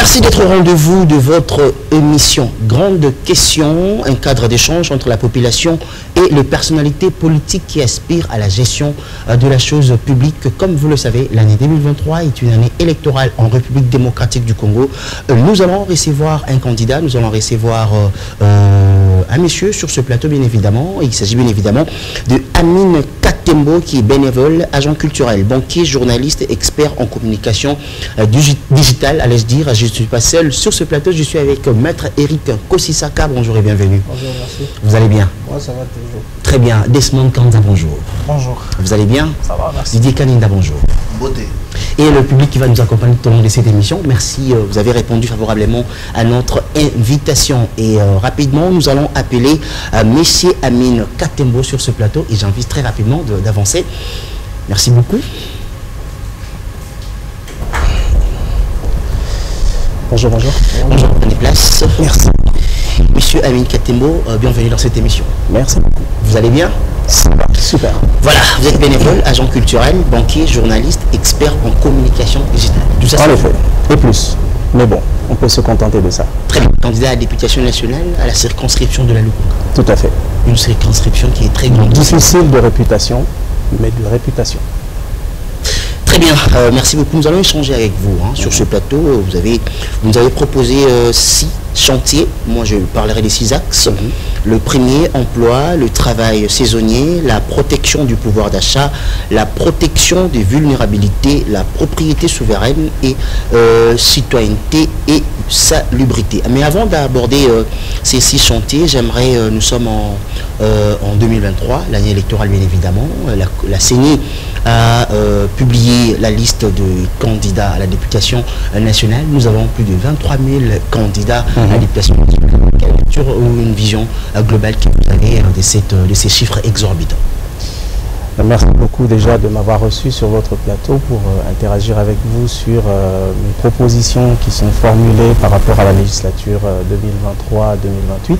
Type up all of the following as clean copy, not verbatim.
Merci d'être au rendez-vous de votre émission Grande Question, un cadre d'échange entre la population et les personnalités politiques qui aspirent à la gestion de la chose publique. Comme vous le savez, l'année 2023 est une année électorale en République démocratique du Congo. Nous allons recevoir un candidat, nous allons recevoir un monsieur sur ce plateau, bien évidemment. Il s'agit bien évidemment de Amine Katembo, qui est bénévole, agent culturel, banquier, journaliste, expert en communication digitale, allais-je dire. Je ne suis pas seul sur ce plateau, je suis avec Maître Eric Kosisaka. Bonjour et bienvenue. Bonjour, merci. Vous allez bien? Moi, ça va toujours. Très bien. Desmond Kanda, bonjour. Bonjour. Vous allez bien? Ça va, merci. Didier Kaninda, bonjour. Beauté. Et le public qui va nous accompagner tout au long de cette émission, merci, vous avez répondu favorablement à notre invitation. Et rapidement, nous allons appeler Monsieur Amine Katembo sur ce plateau et j'invite très rapidement d'avancer. Merci beaucoup. Bonjour, bonjour. Bonjour, prenez place. Merci. Monsieur Amine Katembo, bienvenue dans cette émission. Merci beaucoup. Vous allez bien? Super. Voilà, vous êtes bénévole, agent culturel, banquier, journaliste, expert en communication digitale. Tout ça, En effet, et plus. Mais bon, on peut se contenter de ça. Très bien. Candidat à la députation nationale à la circonscription de la Lukonga. Tout à fait. Une circonscription qui est très grande. Difficile de réputation, mais de réputation. Très bien, merci beaucoup. Nous allons échanger avec vous sur ce plateau. Vous nous avez proposé 6 chantiers. Moi, je parlerai des 6 axes. Le premier, emploi, le travail saisonnier, la protection du pouvoir d'achat, la protection des vulnérabilités, la propriété souveraine et citoyenneté et salubrité. Mais avant d'aborder ces 6 chantiers, j'aimerais, nous sommes en 2023, l'année électorale bien évidemment, la CENI a publié la liste de candidats à la députation nationale. Nous avons plus de 23 000 candidats à la députation nationale. Quelle lecture ou une vision globale que vous avez de ces chiffres exorbitants? Merci beaucoup déjà de m'avoir reçu sur votre plateau pour interagir avec vous sur mes propositions qui sont formulées par rapport à la législature 2023-2028.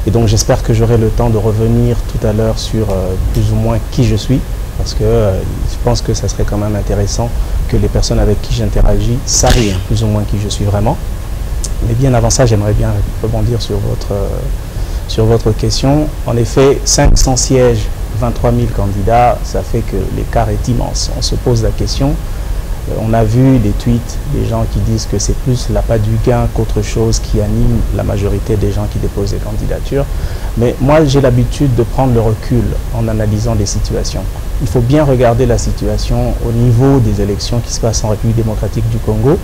Et donc j'espère que j'aurai le temps de revenir tout à l'heure sur plus ou moins qui je suis, parce que je pense que ça serait quand même intéressant que les personnes avec qui j'interagis sachent plus ou moins qui je suis vraiment. Mais bien avant ça, j'aimerais bien rebondir sur votre question. En effet, 500 sièges, 23 000 candidats, ça fait que l'écart est immense. On se pose la question. On a vu des tweets, des gens qui disent que c'est plus l'appât du gain qu'autre chose qui anime la majorité des gens qui déposent des candidatures. Mais moi, j'ai l'habitude de prendre le recul en analysant des situations. Il faut bien regarder la situation au niveau des élections qui se passent en République démocratique du Congo,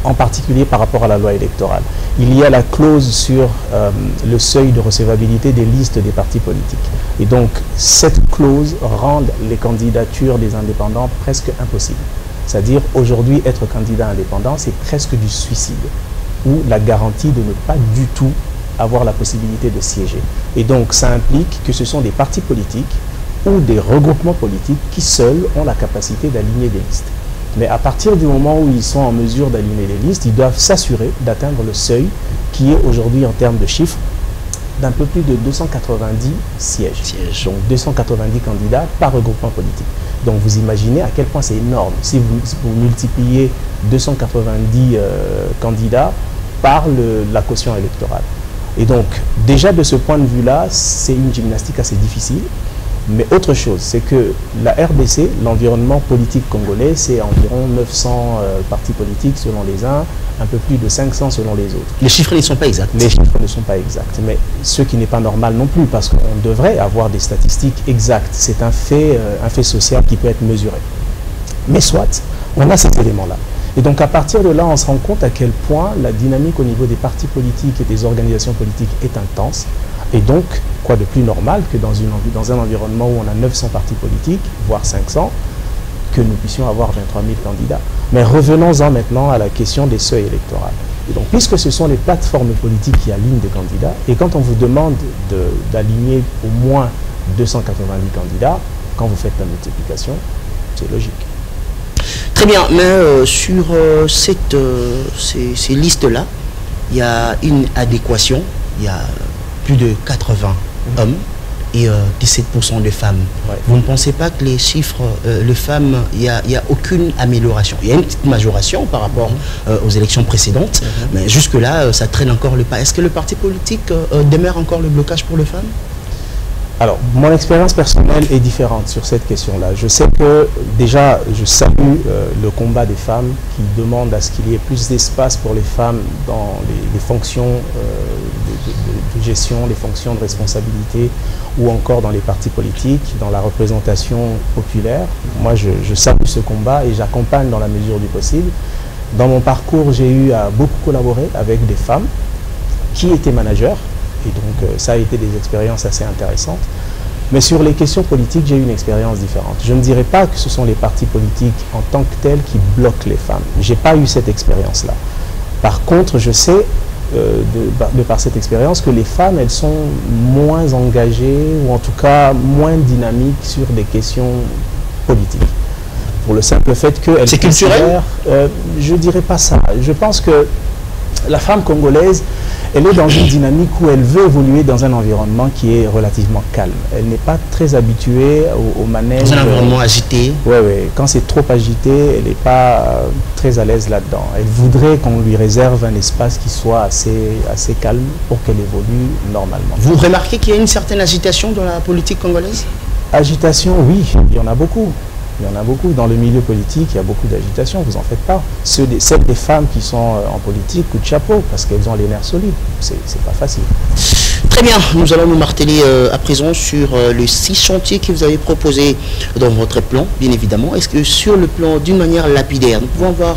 en particulier par rapport à la loi électorale. Il y a la clause sur le seuil de recevabilité des listes des partis politiques. Et donc, cette clause rend les candidatures des indépendants presque impossibles. C'est-à-dire, aujourd'hui, être candidat indépendant, c'est presque du suicide, ou la garantie de ne pas du tout avoir la possibilité de siéger. Et donc, ça implique que ce sont des partis politiques ou des regroupements politiques qui seuls ont la capacité d'aligner des listes. Mais à partir du moment où ils sont en mesure d'aligner les listes, ils doivent s'assurer d'atteindre le seuil qui est aujourd'hui, en termes de chiffres, d'un peu plus de 290 sièges. Donc 290 candidats par regroupement politique. Donc vous imaginez à quel point c'est énorme. Si vous multipliez 290 candidats par la quotient électorale. Et donc déjà de ce point de vue-là, c'est une gymnastique assez difficile. Mais autre chose, c'est que la RDC, l'environnement politique congolais, c'est environ 900 partis politiques selon les uns, un peu plus de 500 selon les autres. Les chiffres ne sont pas exacts. Les chiffres ne sont pas exacts, mais ce qui n'est pas normal non plus, parce qu'on devrait avoir des statistiques exactes. C'est un fait social qui peut être mesuré. Mais soit, on a ces éléments-là. Et donc à partir de là, on se rend compte à quel point la dynamique au niveau des partis politiques et des organisations politiques est intense. Et donc, quoi de plus normal que dans un environnement où on a 900 partis politiques, voire 500, que nous puissions avoir 23 000 candidats. Mais revenons-en maintenant à la question des seuils électoraux. Et donc, puisque ce sont les plateformes politiques qui alignent des candidats, et quand on vous demande d'aligner au moins 290 candidats, quand vous faites la multiplication, c'est logique. Très bien, mais sur ces listes-là, il y a une adéquation, il y a plus de 80 hommes et 17% de femmes. Ouais. Vous ne pensez pas que les chiffres, les femmes, il n'y a aucune amélioration? Il y a une petite majoration par rapport aux élections précédentes, mais jusque-là, ça traîne encore le pas. Est-ce que le parti politique demeure encore le blocage pour les femmes? Alors, mon expérience personnelle est différente sur cette question-là. Je sais que, déjà, je salue le combat des femmes qui demandent à ce qu'il y ait plus d'espace pour les femmes dans les fonctions de gestion, les fonctions de responsabilité, ou encore dans les partis politiques, dans la représentation populaire. Moi, je salue ce combat et j'accompagne dans la mesure du possible. Dans mon parcours, j'ai eu à beaucoup collaborer avec des femmes qui étaient managers. Et donc, ça a été des expériences assez intéressantes. Mais sur les questions politiques, j'ai eu une expérience différente. Je ne dirais pas que ce sont les partis politiques en tant que tels qui bloquent les femmes. Je n'ai pas eu cette expérience-là. Par contre, je sais, de par cette expérience, que les femmes, elles sont moins engagées, ou en tout cas moins dynamiques sur des questions politiques. Pour le simple fait qu'elles... C'est culturel? Je ne dirais pas ça. Je pense que la femme congolaise, elle est dans une dynamique où elle veut évoluer dans un environnement qui est relativement calme. Elle n'est pas très habituée au manège. Dans un environnement agité? Oui, oui. Quand c'est trop agité, elle n'est pas très à l'aise là-dedans. Elle voudrait qu'on lui réserve un espace qui soit assez calme pour qu'elle évolue normalement. Vous remarquez qu'il y a une certaine agitation dans la politique congolaise? Agitation, oui, il y en a beaucoup. Il y en a beaucoup. Dans le milieu politique, il y a beaucoup d'agitation, vous en faites pas. Celles des femmes qui sont en politique, coup de chapeau, parce qu'elles ont les nerfs solides. C'est pas facile. Très bien, nous allons nous marteler à présent sur les 6 chantiers que vous avez proposés dans votre plan, bien évidemment. Est-ce que sur le plan d'une manière lapidaire, nous pouvons voir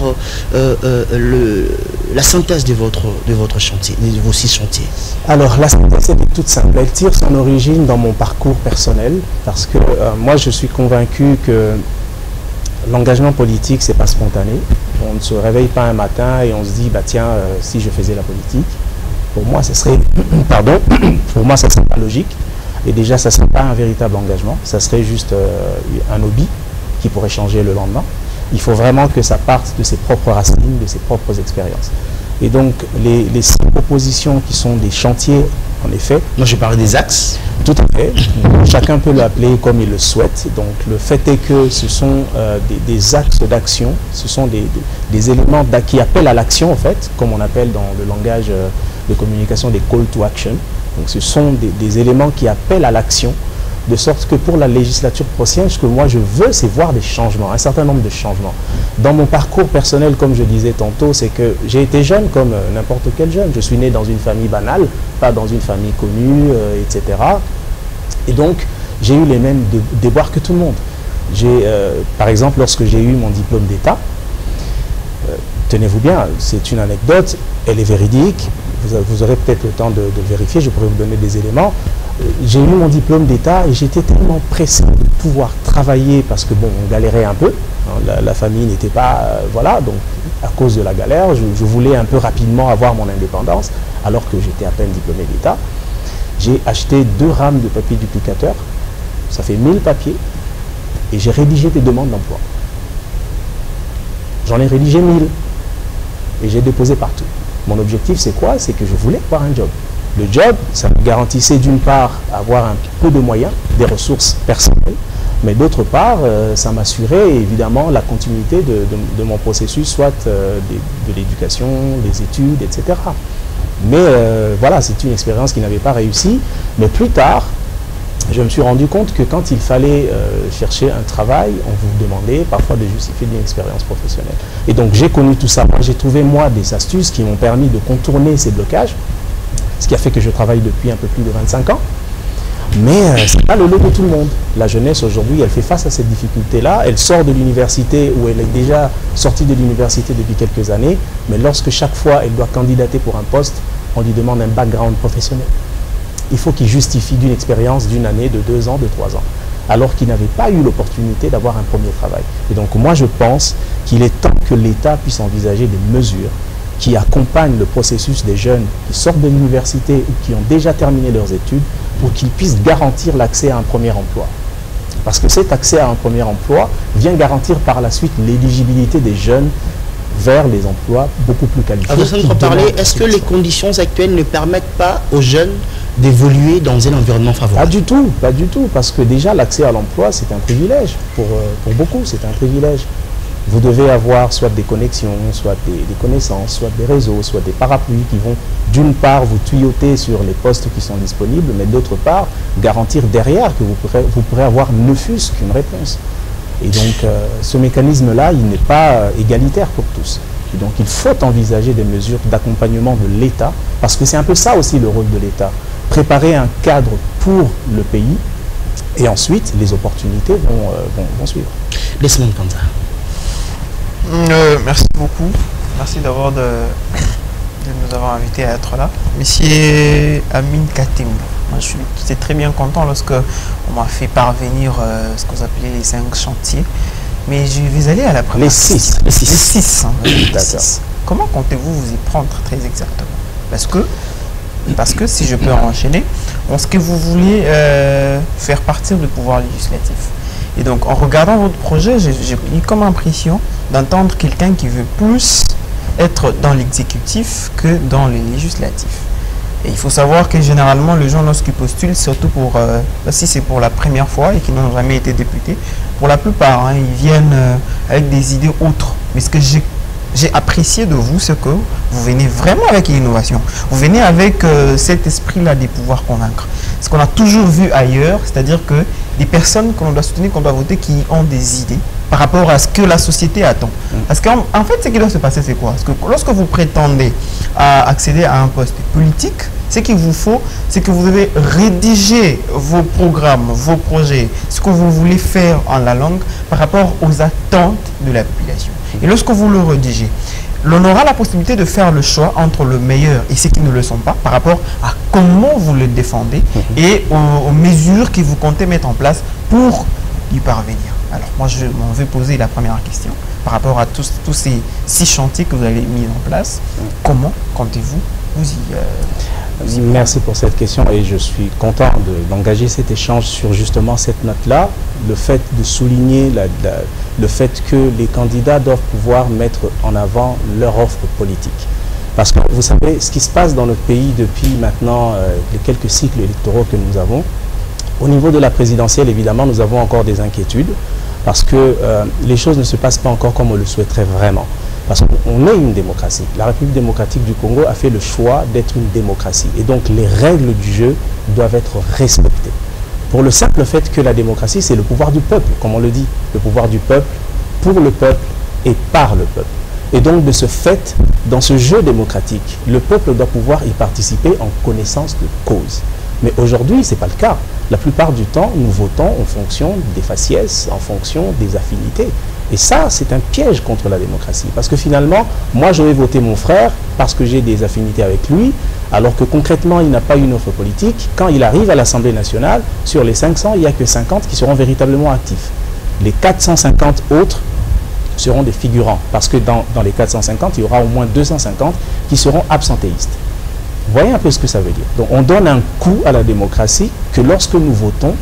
la synthèse de votre chantier, de vos 6 chantiers? Alors, la synthèse est toute simple. Elle tire son origine dans mon parcours personnel, parce que moi, je suis convaincu que l'engagement politique, c'est pas spontané. On ne se réveille pas un matin et on se dit, bah tiens, si je faisais la politique, pour moi, ça serait, pardon, pour moi, ça serait pas logique. Et déjà, ça serait pas un véritable engagement. Ça serait juste un hobby qui pourrait changer le lendemain. Il faut vraiment que ça parte de ses propres racines, de ses propres expériences. Et donc, les 6 propositions qui sont des chantiers, en effet. Moi, je parlais des axes. Tout à fait. Chacun peut l'appeler comme il le souhaite. Donc, le fait est que ce sont des axes d'action, ce sont des éléments qui appellent à l'action, en fait, comme on appelle dans le langage de communication des call to action. Donc, ce sont des éléments qui appellent à l'action, de sorte que pour la législature prochaine, ce que moi je veux, c'est voir des changements, un certain nombre de changements. Dans mon parcours personnel, comme je disais tantôt, c'est que j'ai été jeune comme n'importe quel jeune. Je suis né dans une famille banale, pas dans une famille connue, etc. Et donc, j'ai eu les mêmes déboires que tout le monde. Par exemple, lorsque j'ai eu mon diplôme d'État, tenez-vous bien, c'est une anecdote, elle est véridique, vous aurez peut-être le temps de vérifier, je pourrais vous donner des éléments. J'ai eu mon diplôme d'État et j'étais tellement pressé de pouvoir travailler parce que bon, on galérait un peu, hein, la famille n'était pas, voilà, donc à cause de la galère, je voulais un peu rapidement avoir mon indépendance alors que j'étais à peine diplômé d'État. J'ai acheté 2 rames de papier duplicateur, ça fait 1000 papiers et j'ai rédigé des demandes d'emploi. J'en ai rédigé 1000 et j'ai déposé partout. Mon objectif, c'est quoi? C'est que je voulais avoir un job. Le job, ça me garantissait d'une part avoir un peu de moyens, des ressources personnelles, mais d'autre part, ça m'assurait évidemment la continuité de mon processus, soit de l'éducation, des études, etc. Mais voilà, c'est une expérience qui n'avait pas réussi. Mais plus tard, je me suis rendu compte que quand il fallait chercher un travail, on vous demandait parfois de justifier d'une expérience professionnelle. Et donc j'ai connu tout ça. Moi, j'ai trouvé moi des astuces qui m'ont permis de contourner ces blocages, ce qui a fait que je travaille depuis un peu plus de 25 ans. Mais ce n'est pas le lot de tout le monde. La jeunesse aujourd'hui, elle fait face à cette difficulté-là. Elle sort de l'université ou elle est déjà sortie de l'université depuis quelques années. Mais lorsque chaque fois elle doit candidater pour un poste, on lui demande un background professionnel. Il faut qu'il justifie d'une expérience d'une année, de 2 ans, de 3 ans, alors qu'il n'avait pas eu l'opportunité d'avoir un premier travail. Et donc moi je pense qu'il est temps que l'État puisse envisager des mesures qui accompagnent le processus des jeunes qui sortent de l'université ou qui ont déjà terminé leurs études pour qu'ils puissent garantir l'accès à un premier emploi. Parce que cet accès à un premier emploi vient garantir par la suite l'éligibilité des jeunes vers les emplois beaucoup plus qualifiés. Est-ce que les conditions actuelles ne permettent pas aux jeunes d'évoluer dans un environnement favorable? Pas du tout, parce que déjà l'accès à l'emploi, c'est un privilège pour beaucoup, c'est un privilège. Vous devez avoir soit des connexions, soit des connaissances, soit des réseaux, soit des parapluies qui vont d'une part vous tuyauter sur les postes qui sont disponibles, mais d'autre part garantir derrière que vous pourrez avoir ne fût-ce qu'une réponse. Et donc ce mécanisme-là, il n'est pas égalitaire pour tous. Et donc il faut envisager des mesures d'accompagnement de l'État, parce que c'est un peu ça aussi le rôle de l'État. Préparer un cadre pour le pays, et ensuite les opportunités vont suivre. Desmond Kanza. Merci beaucoup. Merci d'abord de nous avoir invités à être là. Monsieur Amin Katim, je suis très bien content lorsque on m'a fait parvenir ce que vous appelez les 5 chantiers. Mais je vais aller à la première. Les 6. Les 6. Comment comptez-vous vous y prendre très exactement? Parce que si je peux enchaîner, ce que vous voulez faire partir du pouvoir législatif. Et donc, en regardant votre projet, j'ai eu comme impression d'entendre quelqu'un qui veut plus être dans l'exécutif que dans le législatif. Et il faut savoir que généralement, les gens, lorsqu'ils postulent, surtout si c'est pour la première fois et qu'ils n'ont jamais été députés, pour la plupart, ils viennent avec des idées autres. Mais ce que j'ai apprécié de vous, c'est que vous venez vraiment avec l'innovation. Vous venez avec cet esprit-là de pouvoir convaincre. Ce qu'on a toujours vu ailleurs, c'est-à-dire que des personnes qu'on doit soutenir, qu'on doit voter, qui ont des idées par rapport à ce que la société attend. Parce qu'en fait, ce qui doit se passer, c'est quoi? Parce que lorsque vous prétendez à accéder à un poste politique, ce qu'il vous faut, c'est que vous devez rédiger vos programmes, vos projets, ce que vous voulez faire en la langue par rapport aux attentes de la population. Et lorsque vous le rédigez, l'on aura la possibilité de faire le choix entre le meilleur et ceux qui ne le sont pas par rapport à comment vous le défendez et aux mesures que vous comptez mettre en place pour y parvenir. Alors moi, je m'en vais poser la première question par rapport à tous ces 6 chantiers que vous avez mis en place. Comment comptez-vous vous y Merci pour cette question et je suis content d'engager cet échange sur justement cette note-là, le fait de souligner le fait que les candidats doivent pouvoir mettre en avant leur offre politique. Parce que vous savez, ce qui se passe dans notre pays depuis maintenant les quelques cycles électoraux que nous avons, au niveau de la présidentielle, évidemment, nous avons encore des inquiétudes parce que les choses ne se passent pas encore comme on le souhaiterait vraiment. Parce qu'on est une démocratie. La République démocratique du Congo a fait le choix d'être une démocratie. Et donc les règles du jeu doivent être respectées. Pour le simple fait que la démocratie, c'est le pouvoir du peuple, comme on le dit. Le pouvoir du peuple, pour le peuple et par le peuple. Et donc de ce fait, dans ce jeu démocratique, le peuple doit pouvoir y participer en connaissance de cause. Mais aujourd'hui, ce n'est pas le cas. La plupart du temps, nous votons en fonction des faciès, en fonction des affinités. Et ça, c'est un piège contre la démocratie. Parce que finalement, moi, je vais voter mon frère parce que j'ai des affinités avec lui, alors que concrètement, il n'a pas une offre politique. Quand il arrive à l'Assemblée nationale, sur les 500, il n'y a que 50 qui seront véritablement actifs. Les 450 autres seront des figurants. Parce que dans les 450, il y aura au moins 250 qui seront absentéistes. Vous voyez un peu ce que ça veut dire. Donc on donne un coup à la démocratie que lorsque nous votons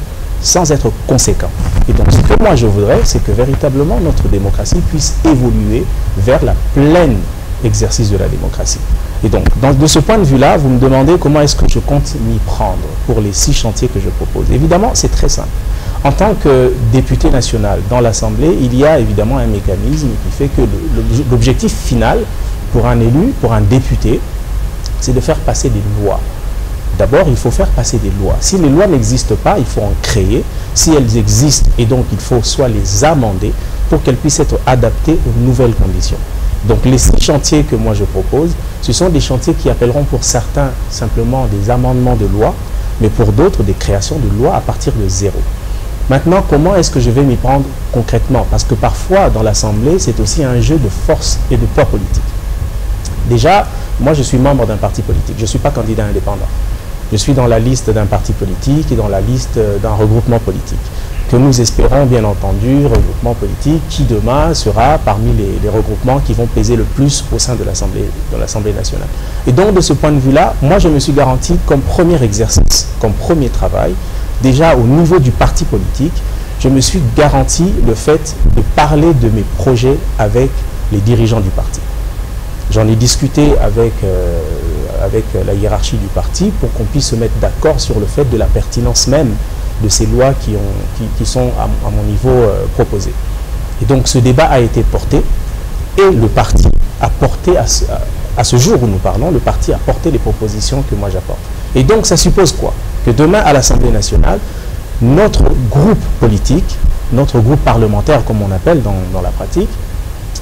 sans être conséquents. Et donc ce que moi je voudrais, c'est que véritablement notre démocratie puisse évoluer vers la pleine exercice de la démocratie. Et donc de ce point de vue-là, vous me demandez comment est-ce que je compte m'y prendre pour les 6 chantiers que je propose. Évidemment, c'est très simple. En tant que député national dans l'Assemblée, il y a évidemment un mécanisme qui fait que l'objectif final pour un élu, pour un député, c'est de faire passer des lois. D'abord, il faut faire passer des lois. Si les lois n'existent pas, il faut en créer. Si elles existent, et donc il faut soit les amender pour qu'elles puissent être adaptées aux nouvelles conditions. Donc les 6 chantiers que moi je propose, ce sont des chantiers qui appelleront pour certains simplement des amendements de loi, mais pour d'autres des créations de lois à partir de zéro. Maintenant, comment est-ce que je vais m'y prendre concrètement? Parce que parfois, dans l'Assemblée, c'est aussi un jeu de force et de poids politique. Déjà, moi je suis membre d'un parti politique, je ne suis pas candidat indépendant. Je suis dans la liste d'un parti politique et dans la liste d'un regroupement politique, que nous espérons bien entendu, regroupement politique qui demain sera parmi les regroupements qui vont peser le plus au sein de l'Assemblée nationale. Et donc de ce point de vue-là, moi je me suis garanti comme premier exercice, comme premier travail, déjà au niveau du parti politique, je me suis garanti le fait de parler de mes projets avec les dirigeants du parti. J'en ai discuté avec la hiérarchie du parti pour qu'on puisse se mettre d'accord sur le fait de la pertinence même de ces lois qui sont à mon niveau proposées. Et donc ce débat a été porté et le parti a porté, à ce jour où nous parlons, le parti a porté les propositions que moi j'apporte. Et donc ça suppose quoi? Que demain à l'Assemblée nationale, notre groupe politique, notre groupe parlementaire comme on appelle dans la pratique,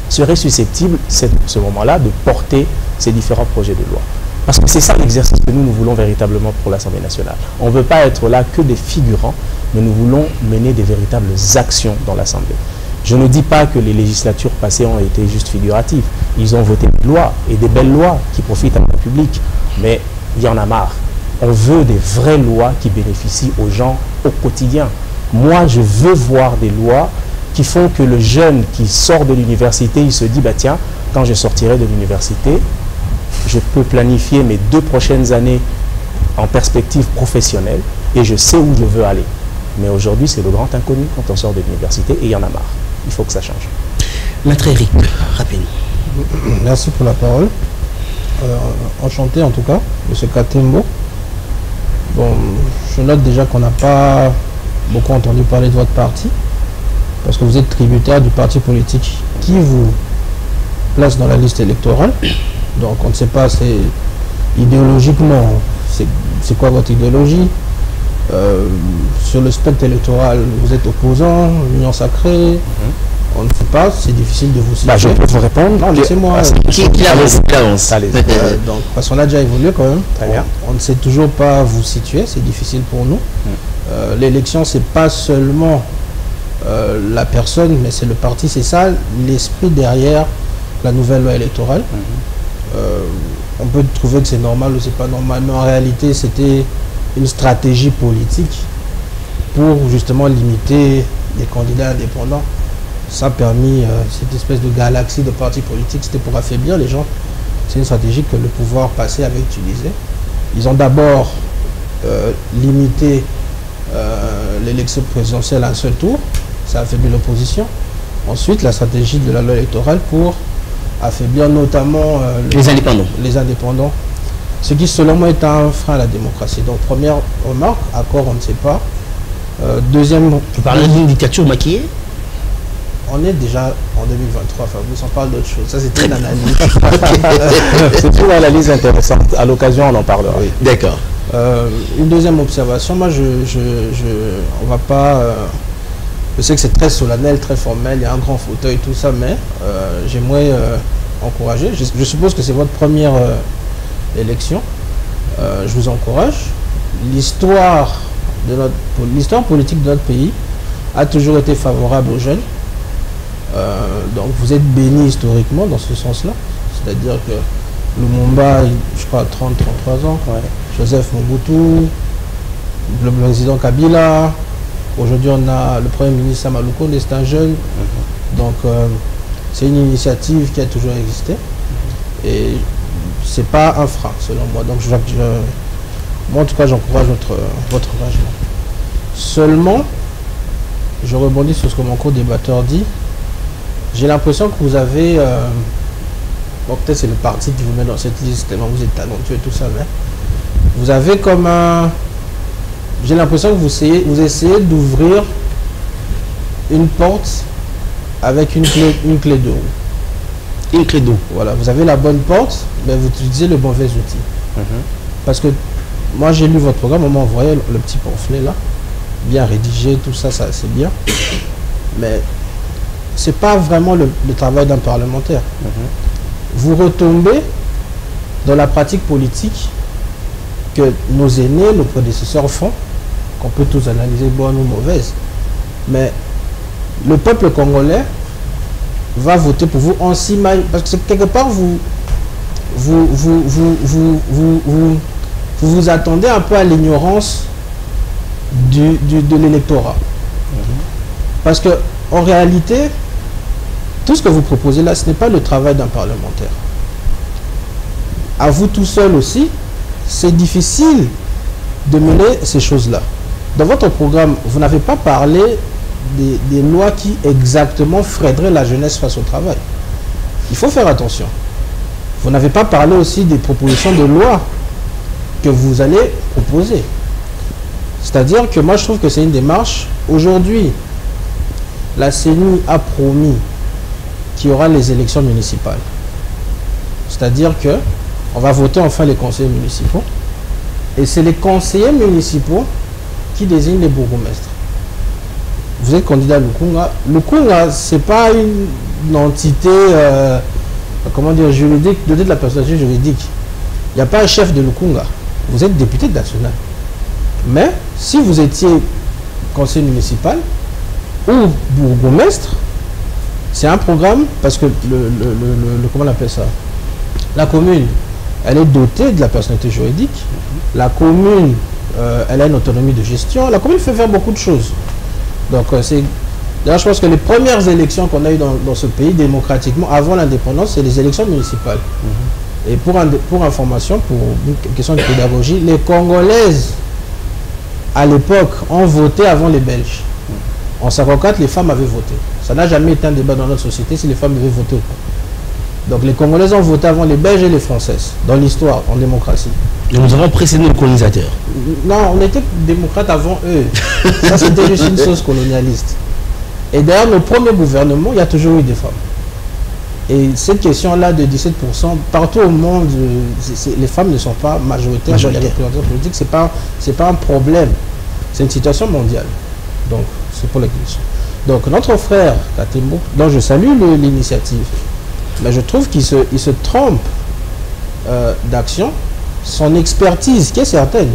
serait susceptible, ce moment-là, de porter ces différents projets de loi. Parce que c'est ça l'exercice que nous voulons véritablement pour l'Assemblée nationale. On ne veut pas être là que des figurants, mais nous voulons mener des véritables actions dans l'Assemblée. Je ne dis pas que les législatures passées ont été juste figuratives. Ils ont voté des lois, et des belles lois qui profitent à la République. Mais il y en a marre. On veut des vraies lois qui bénéficient aux gens au quotidien. Moi, je veux voir des lois qui font que le jeune qui sort de l'université, il se dit, bah tiens, quand je sortirai de l'université, je peux planifier mes 2 prochaines années en perspective professionnelle et je sais où je veux aller. Mais aujourd'hui, c'est le grand inconnu quand on sort de l'université et il y en a marre. Il faut que ça change. Maître Eric, rapidement. Merci pour la parole. Enchanté en tout cas, M. Katembo. Bon, je note déjà qu'on n'a pas beaucoup entendu parler de votre parti, parce que vous êtes tributaire du parti politique qui vous place dans la liste électorale. Donc on ne sait pas, c'est idéologiquement, c'est quoi votre idéologie? Sur le spectre électoral, vous êtes opposant, l'Union sacrée, on ne sait pas, c'est difficile de vous situer. Bah, je peux vous répondre. Non, laissez-moi. Qui avance? Donc, parce qu'on a déjà évolué quand même. Très bien. On ne sait toujours pas vous situer, c'est difficile pour nous. L'élection, c'est pas seulement la personne, mais c'est le parti, c'est ça l'esprit derrière la nouvelle loi électorale. On peut trouver que c'est normal ou c'est pas normal, mais en réalité, c'était une stratégie politique pour justement limiter les candidats indépendants. Ça a permis cette espèce de galaxie de partis politiques, c'était pour affaiblir les gens. C'est une stratégie que le pouvoir passé avait utilisée. Ils ont d'abord limité l'élection présidentielle à un seul tour, ça a affaibli l'opposition. Ensuite, la stratégie de la loi électorale pour affaiblir notamment les indépendants. Ce qui, selon moi, est un frein à la démocratie. Donc, première remarque, accord, on ne sait pas. Deuxième... Tu parles d'une dictature maquillée? On est déjà en 2023, Fabrice, on parle d'autre chose. Ça, c'est très l'analyse. C'est une analyse intéressante. À l'occasion, on en parlera. Oui. D'accord. Une deuxième observation, moi, on va pas... je sais que c'est très solennel, très formel, il y a un grand fauteuil, tout ça, mais j'aimerais encourager. Je suppose que c'est votre première élection. Je vous encourage. L'histoire politique de notre pays a toujours été favorable aux jeunes. Donc vous êtes béni historiquement dans ce sens-là. C'est-à-dire que Lumumba, je crois, 30-33 ans. Ouais. Joseph Mobutu, le président Kabila. Aujourd'hui, on a le Premier ministre Sama Lukonde, c'est un jeune. Donc c'est une initiative qui a toujours existé. Et c'est pas un frein, selon moi. Donc moi, en tout cas, j'encourage votre engagement. Seulement, je rebondis sur ce que mon co-débatteur dit. J'ai l'impression que vous avez... bon, peut-être c'est le parti qui vous met dans cette liste, tellement vous êtes talentueux et tout ça, mais... Vous avez comme un... J'ai l'impression que vous essayez d'ouvrir une porte avec une clé de roue. Une clé d'eau. Voilà, vous avez la bonne porte, mais vous utilisez le mauvais outil. Parce que moi, j'ai lu votre programme, on m'a envoyé le petit pamphlet là, bien rédigé, tout ça, c'est bien. Mais c'est pas vraiment le travail d'un parlementaire. Vous retombez dans la pratique politique que nos aînés, nos prédécesseurs font, qu'on peut tous analyser bonne ou mauvaise. Mais le peuple congolais va voter pour vous en s'imagine, parce que quelque part vous attendez un peu à l'ignorance de l'électorat. Parce que en réalité, tout ce que vous proposez là, ce n'est pas le travail d'un parlementaire. À vous tout seul aussi, c'est difficile de mener ces choses-là. Dans votre programme, vous n'avez pas parlé des lois qui exactement freineraient la jeunesse face au travail. il faut faire attention. Vous n'avez pas parlé aussi des propositions de loi que vous allez proposer. C'est-à-dire que moi, je trouve que c'est une démarche. Aujourd'hui, la CENI a promis qu'il y aura les élections municipales. C'est-à-dire que on va voter enfin les conseillers municipaux. Et c'est les conseillers municipaux qui désignent les bourgmestres. Vous êtes candidat à Lukunga. Lukunga, ce n'est pas une entité, comment dire, juridique, dotée de la personnalité juridique. Il n'y a pas un chef de Lukunga. Vous êtes député national. Mais si vous étiez conseiller municipal ou bourgmestre, c'est un programme, parce que comment on appelle ça? La commune, elle est dotée de la personnalité juridique. La commune, elle a une autonomie de gestion. La commune fait faire beaucoup de choses. Donc, d'ailleurs, je pense que les premières élections qu'on a eues dans ce pays, démocratiquement, avant l'indépendance, c'est les élections municipales. Et pour information, pour une question de pédagogie, les Congolaises, à l'époque, ont voté avant les Belges. En 1954, les femmes avaient voté. Ça n'a jamais été un débat dans notre société si les femmes avaient voté ou pas. Donc les Congolaises ont voté avant les Belges et les Françaises, dans l'histoire, en démocratie. Et nous avons précédé le colonisateur. Non, on était démocrates avant eux. Ça, c'était juste une sauce colonialiste. Et d'ailleurs, nos premiers gouvernements, il y a toujours eu des femmes. Et cette question-là de 17%, partout au monde, les femmes ne sont pas majoritaires dans les représentations politiques. C'est pas un problème. C'est une situation mondiale. Donc, c'est pour la question. Donc, notre frère Katembo, dont je salue l'initiative, mais je trouve qu'il se trompe d'action. Son expertise, qui est certaine.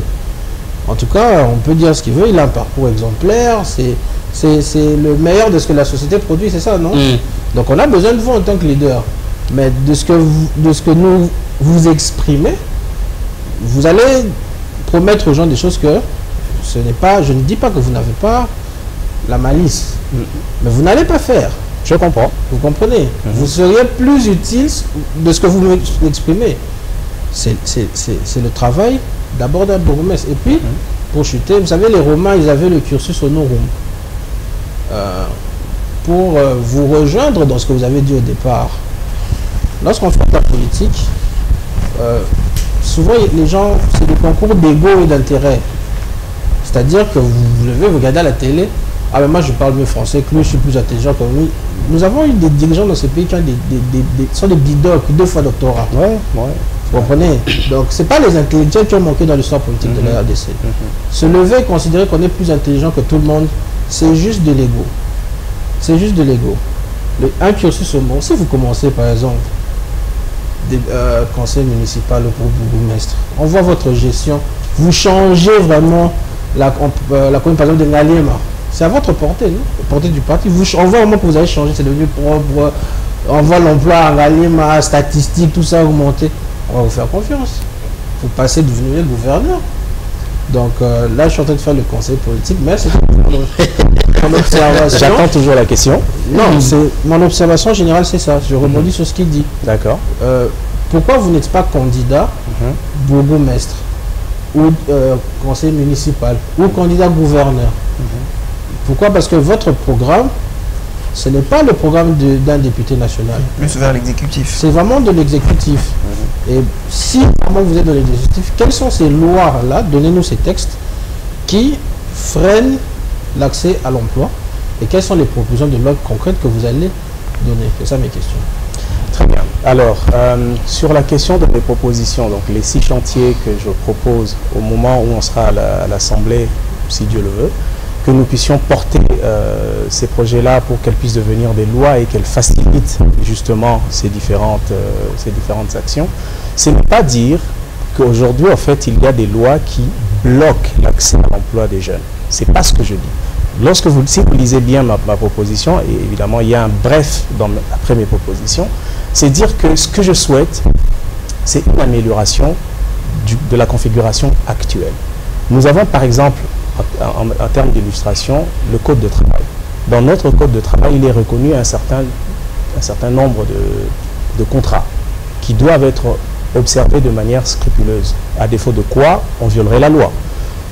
En tout cas, on peut dire ce qu'il veut. Il a un parcours exemplaire. C'est le meilleur de ce que la société produit, c'est ça, non? Donc, on a besoin de vous en tant que leader. Mais de ce que nous vous exprimez, vous allez promettre aux gens des choses que ce n'est pas... Je ne dis pas que vous n'avez pas la malice. Mais vous n'allez pas faire. Je comprends. Vous comprenez? Vous seriez plus utile de ce que vous m'exprimez. C'est le travail d'abord d'un bourgmestre. Et puis, pour chuter, vous savez, les Romains, ils avaient le cursus honorum. Pour vous rejoindre dans ce que vous avez dit au départ. Lorsqu'on fait de la politique, souvent les gens, c'est des concours d'ego et d'intérêt. C'est-à-dire que vous vous levez, vous regardez à la télé, ah mais moi je parle mieux français que lui, je suis plus intelligent que lui. Nous avons eu des dirigeants dans ce pays qui ont sont des bidocs, 2 fois doctorat. Ouais. Vous comprenez? Donc ce n'est pas les intellectuels qui ont manqué dans l'histoire politique de la RDC. Se lever et considérer qu'on est plus intelligent que tout le monde, c'est juste de l'ego. C'est juste de l'ego. Un cursus au monde, si vous commencez par exemple des conseils municipaux pour bourgmestre, on voit votre gestion, vous changez vraiment la commune par exemple de Ngaliema. C'est à votre portée, non? La portée du parti. On voit au moment que vous avez changé, c'est devenu propre, on voit l'emploi à Ngaliema, statistiques, tout ça augmenter. On va vous faire confiance. Vous passez de devenir gouverneur. Donc là, je suis en train de faire le conseil politique, mais c'est mon observation. J'attends toujours la question. Non, mon observation générale, c'est ça. Je rebondis sur ce qu'il dit. D'accord. Pourquoi vous n'êtes pas candidat bourgmestre ou conseiller municipal ou candidat gouverneur? Pourquoi? Parce que votre programme, ce n'est pas le programme d'un député national. Plus vers l'exécutif. C'est vraiment de l'exécutif. Et si vraiment vous êtes dans l'exécutif, quelles sont ces lois-là? Donnez-nous ces textes qui freinent l'accès à l'emploi et quelles sont les propositions de loi concrètes que vous allez donner? C'est ça mes questions. Très bien. Alors, sur la question de mes propositions, donc les 6 chantiers que je propose au moment où on sera à l'Assemblée, si Dieu le veut, que nous puissions porter ces projets-là pour qu'elles puissent devenir des lois et qu'elles facilitent justement ces différentes actions, ce n'est pas dire qu'aujourd'hui, en fait, il y a des lois qui bloquent l'accès à l'emploi des jeunes. Ce n'est pas ce que je dis. Si vous lisez bien ma proposition, et évidemment, il y a un bref après mes propositions, c'est dire que ce que je souhaite, c'est une amélioration de la configuration actuelle. Nous avons, par exemple, en termes d'illustration, le code de travail. Dans notre code de travail, il est reconnu un certain nombre de contrats qui doivent être observés de manière scrupuleuse. À défaut de quoi, on violerait la loi.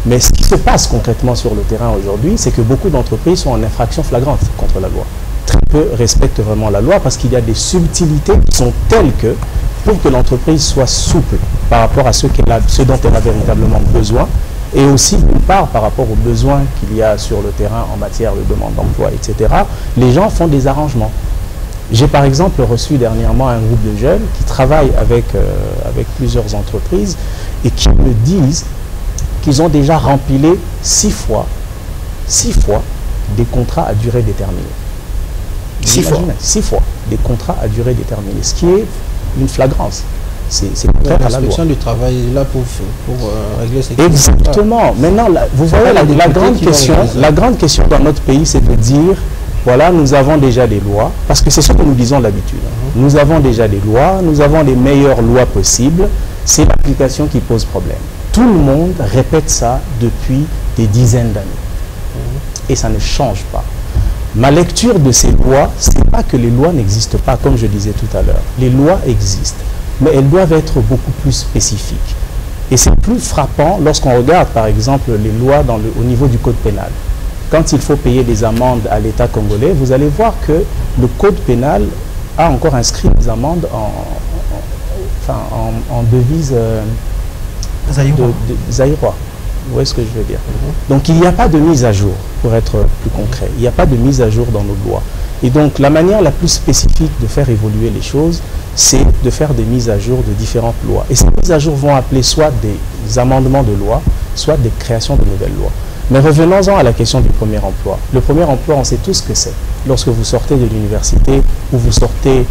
Mais ce qui se passe concrètement sur le terrain aujourd'hui, c'est que beaucoup d'entreprises sont en infraction flagrante contre la loi. très peu respectent vraiment la loi parce qu'il y a des subtilités qui sont telles que pour que l'entreprise soit souple par rapport à ce dont elle a véritablement besoin, et aussi d'une part par rapport aux besoins qu'il y a sur le terrain en matière de demande d'emploi, etc., les gens font des arrangements. J'ai par exemple reçu dernièrement un groupe de jeunes qui travaillent avec plusieurs entreprises et qui me disent qu'ils ont déjà rempilé 6 fois des contrats à durée déterminée. 6 fois 6 fois des contrats à durée déterminée, ce qui est une flagrance. C'est contraire à la loi. L'inspection du travail est là pour régler ces questions. Exactement. Maintenant, vous voyez, la grande question dans notre pays, c'est de dire, voilà, nous avons déjà des lois, parce que c'est ce que nous disons d'habitude. Nous avons déjà des lois, nous avons les meilleures lois possibles, c'est l'application qui pose problème. Tout le monde répète ça depuis des dizaines d'années. Et ça ne change pas. Ma lecture de ces lois, ce n'est pas que les lois n'existent pas, comme je disais tout à l'heure. Les lois existent, mais elles doivent être beaucoup plus spécifiques. Et c'est plus frappant lorsqu'on regarde, par exemple, les lois au niveau du code pénal. Quand il faut payer des amendes à l'État congolais, vous allez voir que le code pénal a encore inscrit des amendes en devise zaïrois. Vous voyez ce que je veux dire? Donc il n'y a pas de mise à jour, pour être plus concret. Il n'y a pas de mise à jour dans nos lois. Et donc la manière la plus spécifique de faire évoluer les choses, c'est de faire des mises à jour de différentes lois. Et ces mises à jour vont appeler soit des amendements de loi, soit des créations de nouvelles lois. Mais revenons-en à la question du premier emploi. Le premier emploi, on sait tous ce que c'est. Lorsque vous sortez de l'université ou vous sortez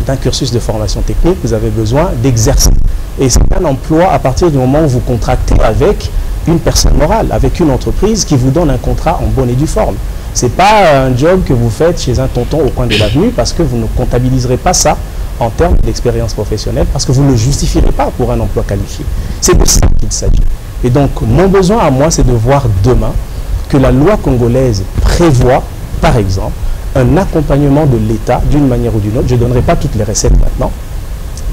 d'un cursus de formation technique, vous avez besoin d'exercer. Et c'est un emploi à partir du moment où vous contractez avec une personne morale, avec une entreprise qui vous donne un contrat en bonne et due forme. Ce n'est pas un job que vous faites chez un tonton au coin de l'avenue parce que vous ne comptabiliserez pas ça en termes d'expérience professionnelle parce que vous ne le justifierez pas pour un emploi qualifié. C'est de ça qu'il s'agit. Et donc, mon besoin à moi, c'est de voir demain que la loi congolaise prévoit, par exemple, un accompagnement de l'État d'une manière ou d'une autre. Je ne donnerai pas toutes les recettes maintenant,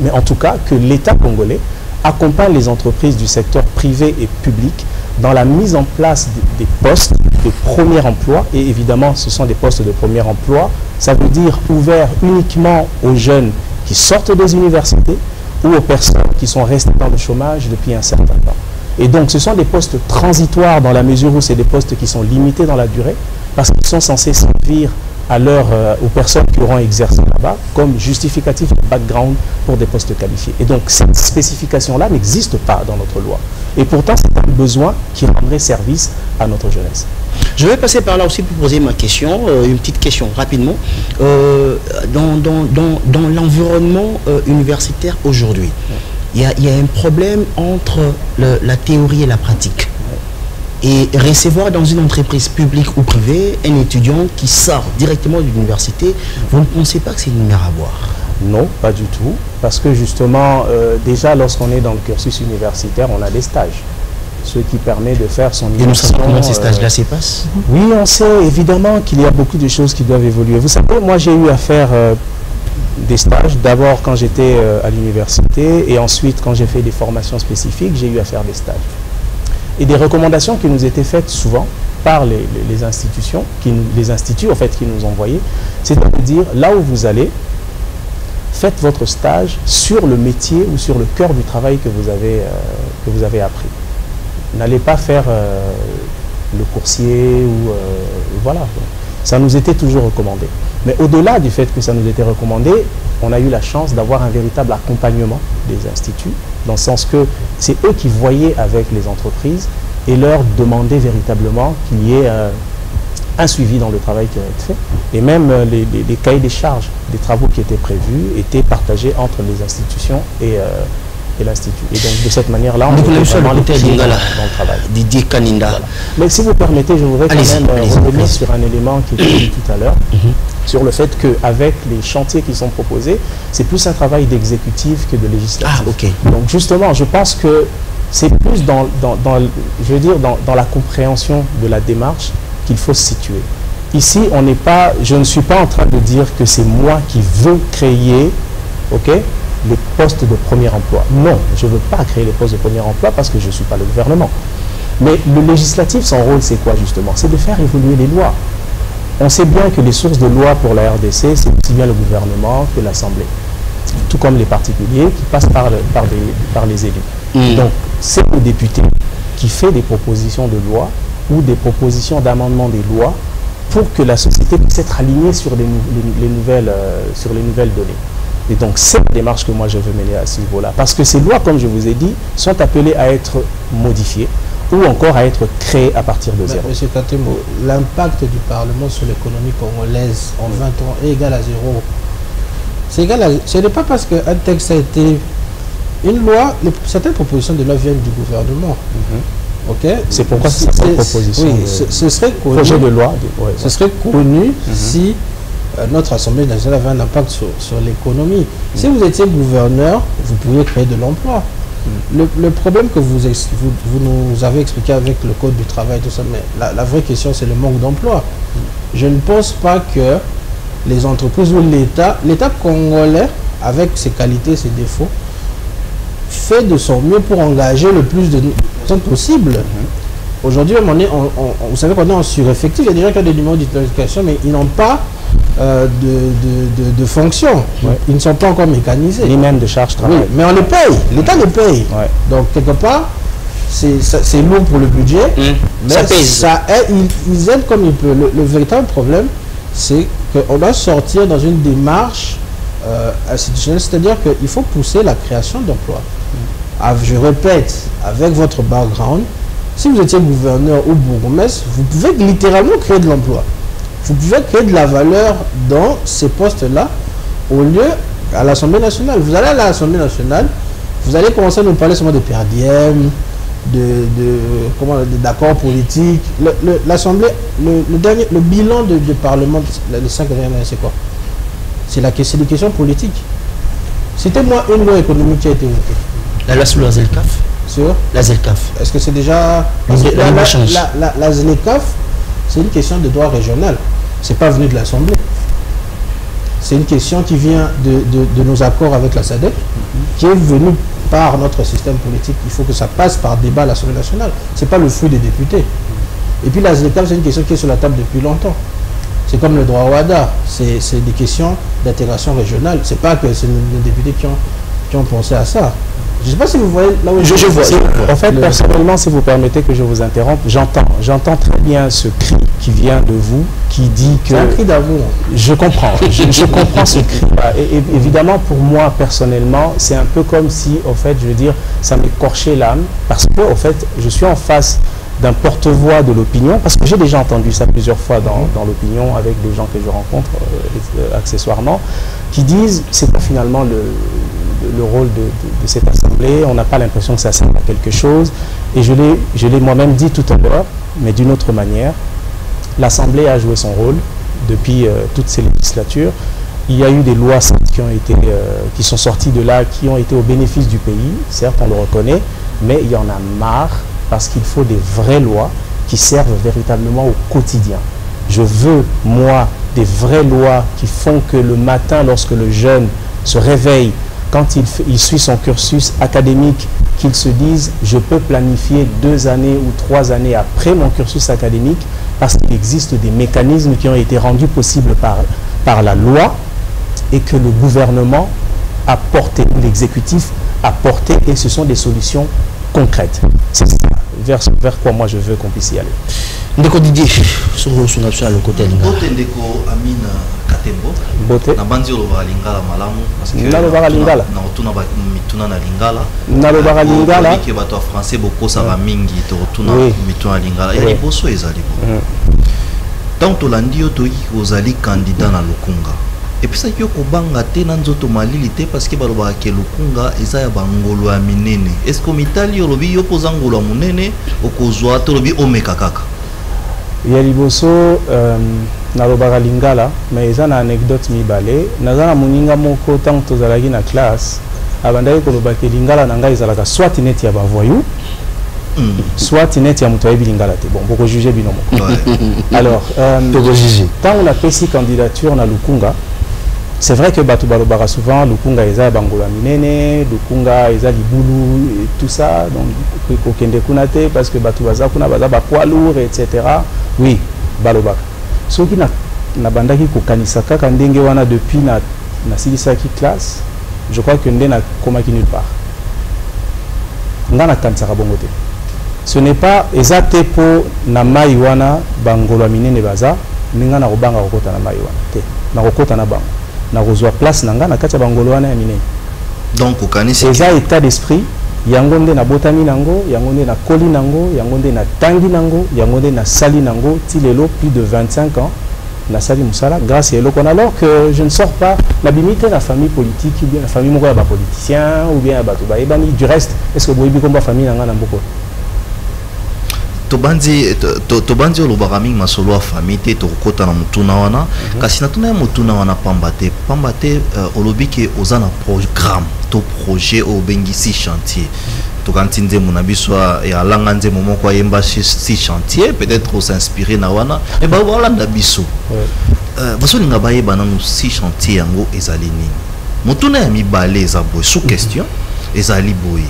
mais en tout cas, que l'État congolais accompagne les entreprises du secteur privé et public dans la mise en place des postes de premier emploi. Et évidemment, ce sont des postes de premier emploi. Ça veut dire ouverts uniquement aux jeunes qui sortent des universités ou aux personnes qui sont restées dans le chômage depuis un certain temps. Et donc, ce sont des postes transitoires dans la mesure où c'est des postes qui sont limités dans la durée parce qu'ils sont censés servir aux personnes qui auront exercé là-bas comme justificatif de background pour des postes qualifiés. Et donc, cette spécification-là n'existe pas dans notre loi. Et pourtant, c'est un besoin qui rendrait service à notre jeunesse. Je vais passer par là aussi pour poser ma question, une petite question rapidement. Dans l'environnement universitaire aujourd'hui, il y a un problème entre la théorie et la pratique. Et recevoir dans une entreprise publique ou privée un étudiant qui sort directement de l'université, vous ne pensez pas que c'est une mer à boire? Non, pas du tout. Parce que justement, déjà lorsqu'on est dans le cursus universitaire, on a des stages. Ce qui permet de faire son immersion. Et nous savons comment ces stages-là se passent? Oui, on sait évidemment qu'il y a beaucoup de choses qui doivent évoluer. Vous savez, moi j'ai eu à faire des stages. D'abord quand j'étais à l'université et ensuite quand j'ai fait des formations spécifiques, j'ai eu à faire des stages. Et des recommandations qui nous étaient faites souvent par les institutions, les instituts en fait qui nous envoyaient, c'est de dire là où vous allez, faites votre stage sur le métier ou sur le cœur du travail que vous avez appris. N'allez pas faire le coursier ou voilà. Ça nous était toujours recommandé. Mais au-delà du fait que ça nous était recommandé, on a eu la chance d'avoir un véritable accompagnement des instituts, dans le sens que c'est eux qui voyaient avec les entreprises et leur demandaient véritablement qu'il y ait un suivi dans le travail qui allait être fait. Et même les cahiers des charges des travaux qui étaient prévus étaient partagés entre les institutions et l'Institut. Et donc de cette manière-là, on est vraiment les pieds dans le travail. Didier Kaninda. Voilà. Mais si vous permettez, je voudrais quand même revenir sur un élément qui était dit tout à l'heure, sur le fait qu'avec les chantiers qui sont proposés, c'est plus un travail d'exécutif que de législatif. Ah, ok. Donc justement, je pense que c'est plus dans la compréhension de la démarche qu'il faut se situer. Ici, je ne suis pas en train de dire que c'est moi qui veux créer, les postes de premier emploi. Non, je ne veux pas créer les postes de premier emploi parce que je ne suis pas le gouvernement. Mais le législatif, son rôle, c'est quoi justement? C'est de faire évoluer les lois. On sait bien que les sources de loi pour la RDC, c'est aussi bien le gouvernement que l'Assemblée, tout comme les particuliers qui passent par les élus. Donc, c'est le député qui fait des propositions de loi ou des propositions d'amendement des lois pour que la société puisse être alignée sur les nouvelles données. Et donc, c'est la démarche que moi je veux mener à ce niveau-là. Parce que ces lois, comme je vous ai dit, sont appelées à être modifiées ou encore à être créées à partir de zéro. Monsieur Katemo, l'impact du Parlement sur l'économie congolaise en 20 ans est égal à zéro. C'est égal à... Ce n'est pas parce qu'un texte a été... Une loi, certaines propositions de loi viennent du gouvernement. Ok. C'est pourquoi c'est une proposition. Oui, ce serait connu, projet de loi. Ce serait connu si notre Assemblée nationale avait un impact sur l'économie. Si vous étiez gouverneur, vous pourriez créer de l'emploi. Le problème que vous nous avez expliqué avec le code du travail, tout ça, mais la vraie question, c'est le manque d'emploi. Je ne pense pas que les entreprises ou l'État congolais, avec ses qualités, ses défauts, fait de son mieux pour engager le plus de personnes possible. Aujourd'hui, vous savez qu'on est en sureffectif. Il y a des gens qui ont des numéros d'identification, mais ils n'ont pas de fonction. Ils ne sont pas encore mécanisés. Ni même de charge travail. Oui, mais on les paye. L'État les paye. Donc, quelque part, c'est lourd pour le budget. Mais ça pèse. Ils aident comme ils peuvent. Le véritable problème, c'est qu'on doit sortir dans une démarche institutionnelle, c'est-à-dire qu'il faut pousser la création d'emplois. Je répète, avec votre background, si vous étiez gouverneur ou bourgmestre, vous pouvez littéralement créer de l'emploi. Vous pouvez créer de la valeur dans ces postes-là, au lieu à l'Assemblée nationale. Vous allez à l'Assemblée nationale, vous allez commencer à nous parler seulement de PRDM, d'accords politiques. L'Assemblée, le bilan du Parlement, les 5 dernières années, c'est quoi? C'est des questions politiques. Citez-moi une loi économique qui a été votée. La loi sur la ZELCAF. Sur la ZELCAF. Est-ce que c'est déjà... La ZELCAF, c'est une question de droit régional. Ce n'est pas venu de l'Assemblée. C'est une question qui vient de nos accords avec la SADC, qui est venue par notre système politique. Il faut que ça passe par débat à l'Assemblée nationale. Ce n'est pas le fruit des députés. Et puis la ZELCAF, c'est une question qui est sur la table depuis longtemps. C'est comme le droit au WADA. C'est des questions d'intégration régionale. Ce n'est pas que c'est les députés qui ont pensé à ça. Je ne sais pas si vous voyez là où je vois. En fait, personnellement, si vous permettez que je vous interrompe, j'entends très bien ce cri qui vient de vous, qui dit que... C'est un cri d'amour. Je comprends, je comprends ce cri. Et évidemment, pour moi, personnellement, c'est un peu comme si, en fait, je veux dire, ça m'écorchait l'âme, parce que, en fait, je suis en face d'un porte-voix de l'opinion, parce que j'ai déjà entendu ça plusieurs fois dans l'opinion avec des gens que je rencontre accessoirement, qui disent c'est pas finalement le rôle de cette assemblée, on n'a pas l'impression que ça sert à quelque chose. Et je l'ai moi-même dit tout à l'heure, mais d'une autre manière, l'assemblée a joué son rôle depuis toutes ces législatures. Il y a eu des lois qui sont sorties de là, qui ont été au bénéfice du pays, certes on le reconnaît, mais il y en a marre parce qu'il faut des vraies lois qui servent véritablement au quotidien. Je veux, moi, des vraies lois qui font que le matin, lorsque le jeune se réveille, quand il suit son cursus académique, qu'il se dise « je peux planifier 2 années ou 3 années après mon cursus académique » parce qu'il existe des mécanismes qui ont été rendus possibles par la loi et que le gouvernement a porté, l'exécutif a porté, et ce sont des solutions concrètes. C'est ça, vers quoi moi je veux qu'on puisse y aller. Ndeko Didier, sur le national le côté Ndeko Amina Katembo. Bote. Na banzi olobaka lingala malamu parce que nalobaka lingala. Na otuna ba mituna na lingala. Nalobaka lingala. Ki bato a français boko ça va mingi to otuna mituna lingala. Ya liboso ezali bo. Donc to landi yo to ozali candidat na Lukunga. Et puis ça qui okobanga te na nzoto malili te parce que balobaka ke Lukunga eza ya bangolo ya minene. Est-ce que mitali olobi yo poza ngolo ya munene okozwa to lobi omeka kaka? Ya liboso nalobaka lingala, mais eza na anecdote mibale. Naza na moninga moko tant tozalaki na classe, abandaki kolobaka lingala na ngai ezalaka soit net ya bavoyou, soit net ya moto ayebi lingala te. Bon, boko juger bino moko. Alors, tant on a pesi candidature na Lukunga, c'est vrai que Batou Balobara souvent, Lukunga eza bangola minene, Lukunga eza libulu et tout ça, donc kokende kunate parce que Batou baza kuna baza ba poids lourd, etc. Oui, Balobaka. Ce qui n'a na bandaki ko kanisa kaka ndenge wana depuis na silisaki classe, je crois que ndena komaki nulle part. Ngana kanisaka bongo te. Ce n'est pas exacté pour na mai wana bangolo minene baza, ninga na kobanga kokota na mai wana te. Na kokota na bango. Na kozwa place na ngana kati ya bangolo wana ya minene. Donc okanisi eza état d'esprit yango nde na botami nango, yango nde na koli nango, yango nde na tangi nango, yango nde na sali nango ti lelo plus de 25 ans na sali musala grâce à eloko. Alors que je ne sors pas la limite la famille politique ou bien la famille moko ya ba politicien ou bien bato ba ebani du reste est-ce que boyebi komba famille nanga na mboko tobanzi olobaka mingi masolo ya famille te tokokota na mutuna wana kasi natuna ya mutuna wana pamba te olobi ke oza na programme to projet obengisi chantier tokanti nzembo na biso ya alanga nzembo moko ayemba si chantier peut-être osinspiré na wana mais baolanda biso bazolinga bayeba nanu si chantier yango ezali nini mutuna ya mibale eza boye sous question ezali boye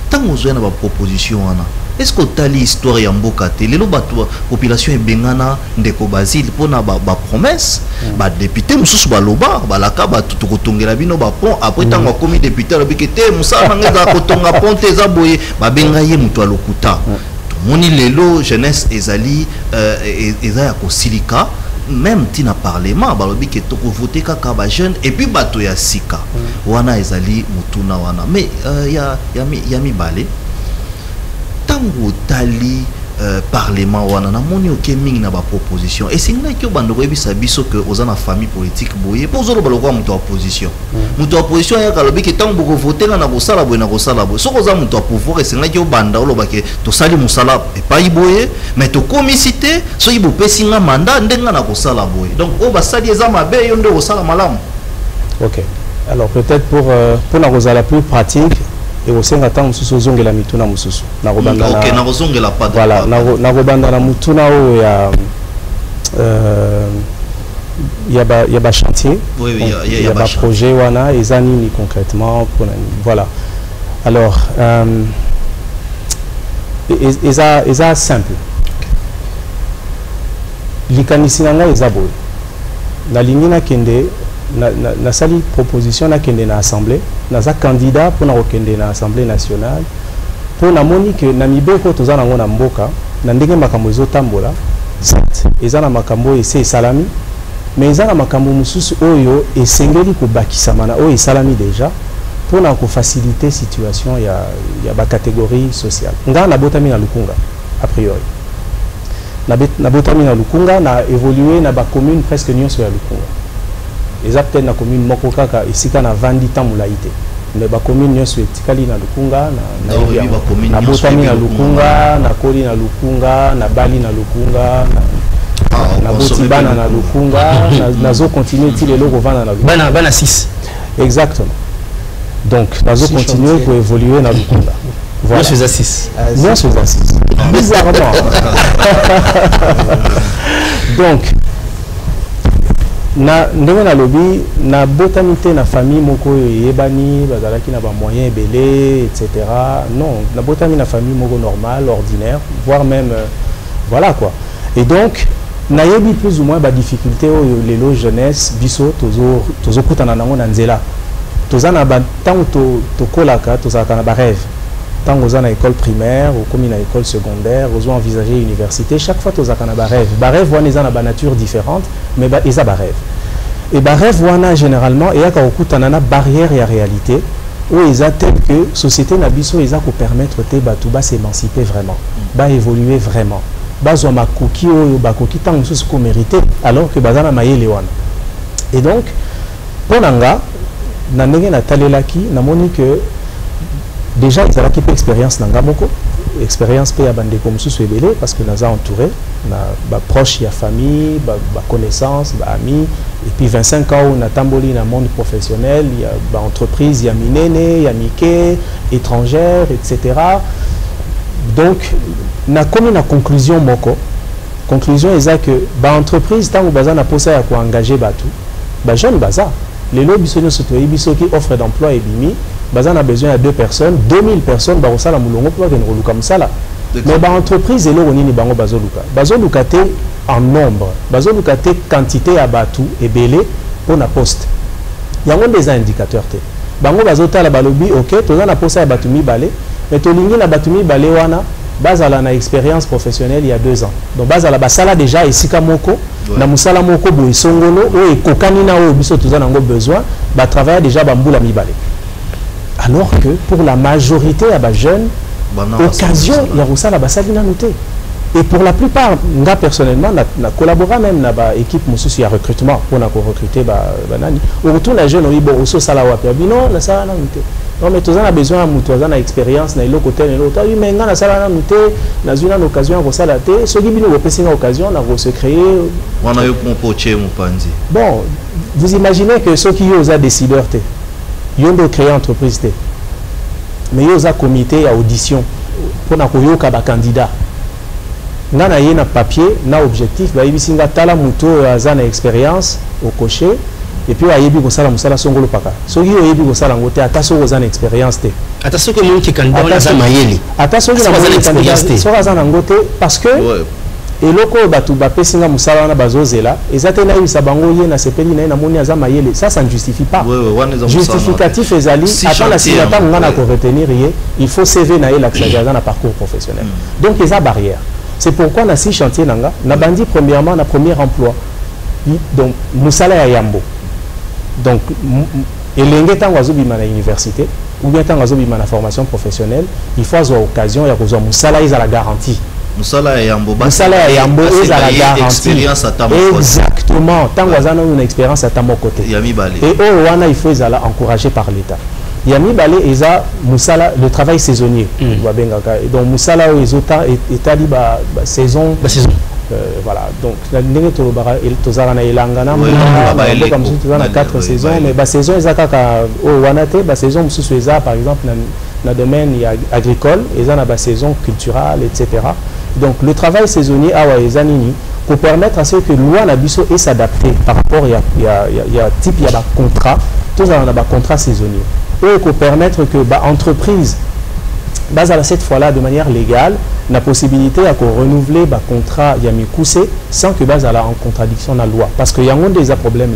ntango ozoya na baproposition wana. Est-ce que tu as l'histoire ya mboka te lelo bato population ebengana ndeko Basile pona ba promesse ba député mususu baloba balaka bato tokotongela bino ba pont après tango komi député alobiki te musala ngeza kotonga pont te za boye ba benga ye muto alokuta moni lelo jeunesse ezali eza ya kosilika même tina parlement balobi ke toko voter kaka ba jeune et puis bato ya sika wana ezali mutuna wana mais ya mibale tango tali parlement wana na moni oke mingi na ba proposition et singa ki obandoko ebisa biso que ozana famille politique boye pour zolo baloko muto opposition muto opposition ya kalobi ke tango boko voter na kosala boye na kosala boye soko za muto pouvoir et singa ki obanda oloba ke to sali musala e pa iboye mais to comicité so ibo pesinga mandat ndenga na kosala boye donc o ba sali eza mabe yo ndo kosala malamu. OK, alors peut-être pour la kosala plus pratique et au sein d'attendre mususu zongela mituna mususu na robanda OK na zongela pas voilà na robanda na mutuna o ya ba chantier oui il y a ba projet wana ezani ni concrètement pour voilà alors eza simple likanisi nanga eza boy na lingina kende na sali proposition na kende na assemblée naza candidat pour na kende na assemblée nationale pour na monique na mibeko tozana ngo na mboka na ndenge makambo ezotambola certes eza na makambo ese salami mais eza na makambo mususu oyo esengeli ko bakisama na oyo esalami déjà pour na ko faciliter situation ya ba catégorie sociale nga na botami na Lukunga a priori na botami na Lukunga na évoluer na ba commune presque nyonso ya Lukunga exactement na commune moko kaka isika na vandi tamulaite mais ba commune nyonso etikali na Lukunga na botami na Lukunga na koli na Lukunga na bali na Lukunga na botibana na Lukunga nazo continuer ti lelo ko vana na Lukunga bana 6 exactement donc nazo continuer pour évoluer na Lukunga. Voilà. Moi je fais 6. Moi je fais 6. Bizarrement. Donc na ndenge na lobby na botamité na famille moko yebani bazalaki na ba moyens belé etc. Non, na botamité na famille moko normale ordinaire voire même voilà quoi. Et donc na yebi plus ou moins ba difficulté o lelo jeunesse biso tozo kutana nango na nzela tozana ba tango to kolaka tozaka na ba rêve tango za na école primaire ou comme na école secondaire ozo envisager université chaque fois tozaka na ba rêve wana eza na ba nature différente mais ba eza ba rêve et ba rêve wana généralement et aka okutana na barrière ya réalité ou eza tel que société na biso eza ko permettre te batu ba s'émanciper vraiment ba évoluer vraiment bazwa makoki oyo bakoki tango mususu ko mériter alors que bazana mayele wana et donc ponanga na ndenge na talelaki na moni que déjà ils avaient une expérience dans Gamoko, expérience pe ya bandeko mususu ebele parce que nous avons entouré, na ba proche ya famille, ba connaissance, ba amis et puis 25 ans on a tamboli dans le monde professionnel, il y a ba entreprise, il y a minene, il y a mike, étrangère, etc. Donc na comme une conclusion moko, conclusion est que ba entreprise tant baza na posa ya ko engager batu, ba jeune baza les lobbies sont ceux qui offrent d'emploi et bimi bazan a besoin de 2 personnes 2000 personnes ba osala mulongo pour que nous comme ça là mais ba entreprise elo nini bango bazoluka te en nombre. Bazoluka te quantité à batu et belé pour la poste. Il y a des indicateurs. Bango bazota la balobi, ok, tu as poste à batu mi balé, mais tu as na batu mi balé wana, bazala na expérience professionnelle il y a 2 ans. Donc bazala basala déjà ici kamoko, na musala moko bo isongolo, o e kokani na o biso tu as besoin, ba travailler déjà bambula mi balé. Alors que pour la majorité à bas jeunes, occasion il y a ça la basali na noté. Et pour la plupart, moi personnellement, na collaboré même na ba équipe mususu ya recrutement pour na recruter banani. Au retour na jeune on bon oso sala wa puis non na sala na noté. Non mais tous on a besoin à mutu na expérience na ilo côté na l'autre. Oui mais nga na sala na noté, na une occasion ko sala té, so qui bino ko pesi na occasion na ko se créer. Wana yo pompoche mo pandi. Bon, vous imaginez que ceux qui ont décideur té. Ils ont créé entreprise té. Mais ils ont comité à audition pour na ko yoka ba candidat. Nana yé na papier, na objectif, ba yibi singa tala muto azana expérience au cocher et puis ba yibi ko sala musala songolo paka. So yi yibi ko sala ngote ataso ko zana expérience te. Ataso ko mon ki candidat na mayeli. Ataso ko na expérience te. So azana ngote parce que et loko batu ba pesinga musala na bazozela, ezate na yi sabango yé na sepeli na moni aza mayeli. Ça ne justifie pas. Justificatif ezali attends la signata ngana ko retenir yé, il faut CV na yé l'accès à parcours professionnel. Donc eza barrière. C'est pourquoi on a 6 chantiers nanga. Na bandi premièrement na premier emploi. Donc musala ya yambo. Donc elenge tango azobima na université ou bien tango azobima na formation professionnelle, il faut avoir occasion ya kozwa musala iza la garantie. Musala ya yambo iza la garantie. Exactement. Tango azana une expérience à tamo côté. Et oh wana il faut izala encouragé par l'État. Yami balé eza musala le travail saisonnier donc musala o ezota etali ba saison voilà donc la ndenge to bara el tozara na elangana comme si tu as 4 saisons mais ba saison ezaka ka o wanate ba saison mususu eza par exemple na domaine agricole eza na ba saison culturelle etc. Donc le travail saisonnier awa eza nini pour permettre à ce que loi na biso et s'adapter par rapport il y a type il y a ba contrat tous on a ba contrat saisonnier et pour permettre que l'entreprise, cette fois-là, de manière légale, la possibilité à renouveler le contrat Yamikousé sans que base en contradiction dans la loi. Parce qu'il y a des problèmes,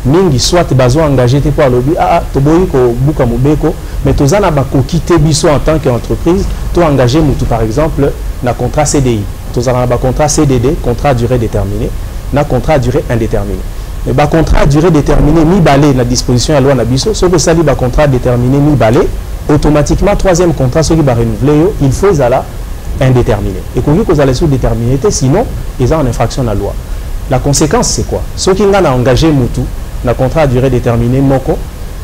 mingi soit besoin engagé pour le lobby, mais tu as quitté biso en tant qu'entreprise, tu as engagé par exemple dans le contrat CDI. Tu as un contrat CDD, contrat à durée déterminée, un contrat à durée indéterminée. Le contrat à durée déterminée mi-balé la disposition à la loi Nabiso, ce que ça dit contrat déterminé mi-balé, automatiquement, 3e contrat, ce qui va renouveler, il faut ça indéterminé. Et qu'on dit que vous allez sous déterminité, sinon, ils ont une infraction à la loi. La conséquence, c'est quoi? Ceux qui ont engagé Moutou, le contrat à durée déterminée, Moko,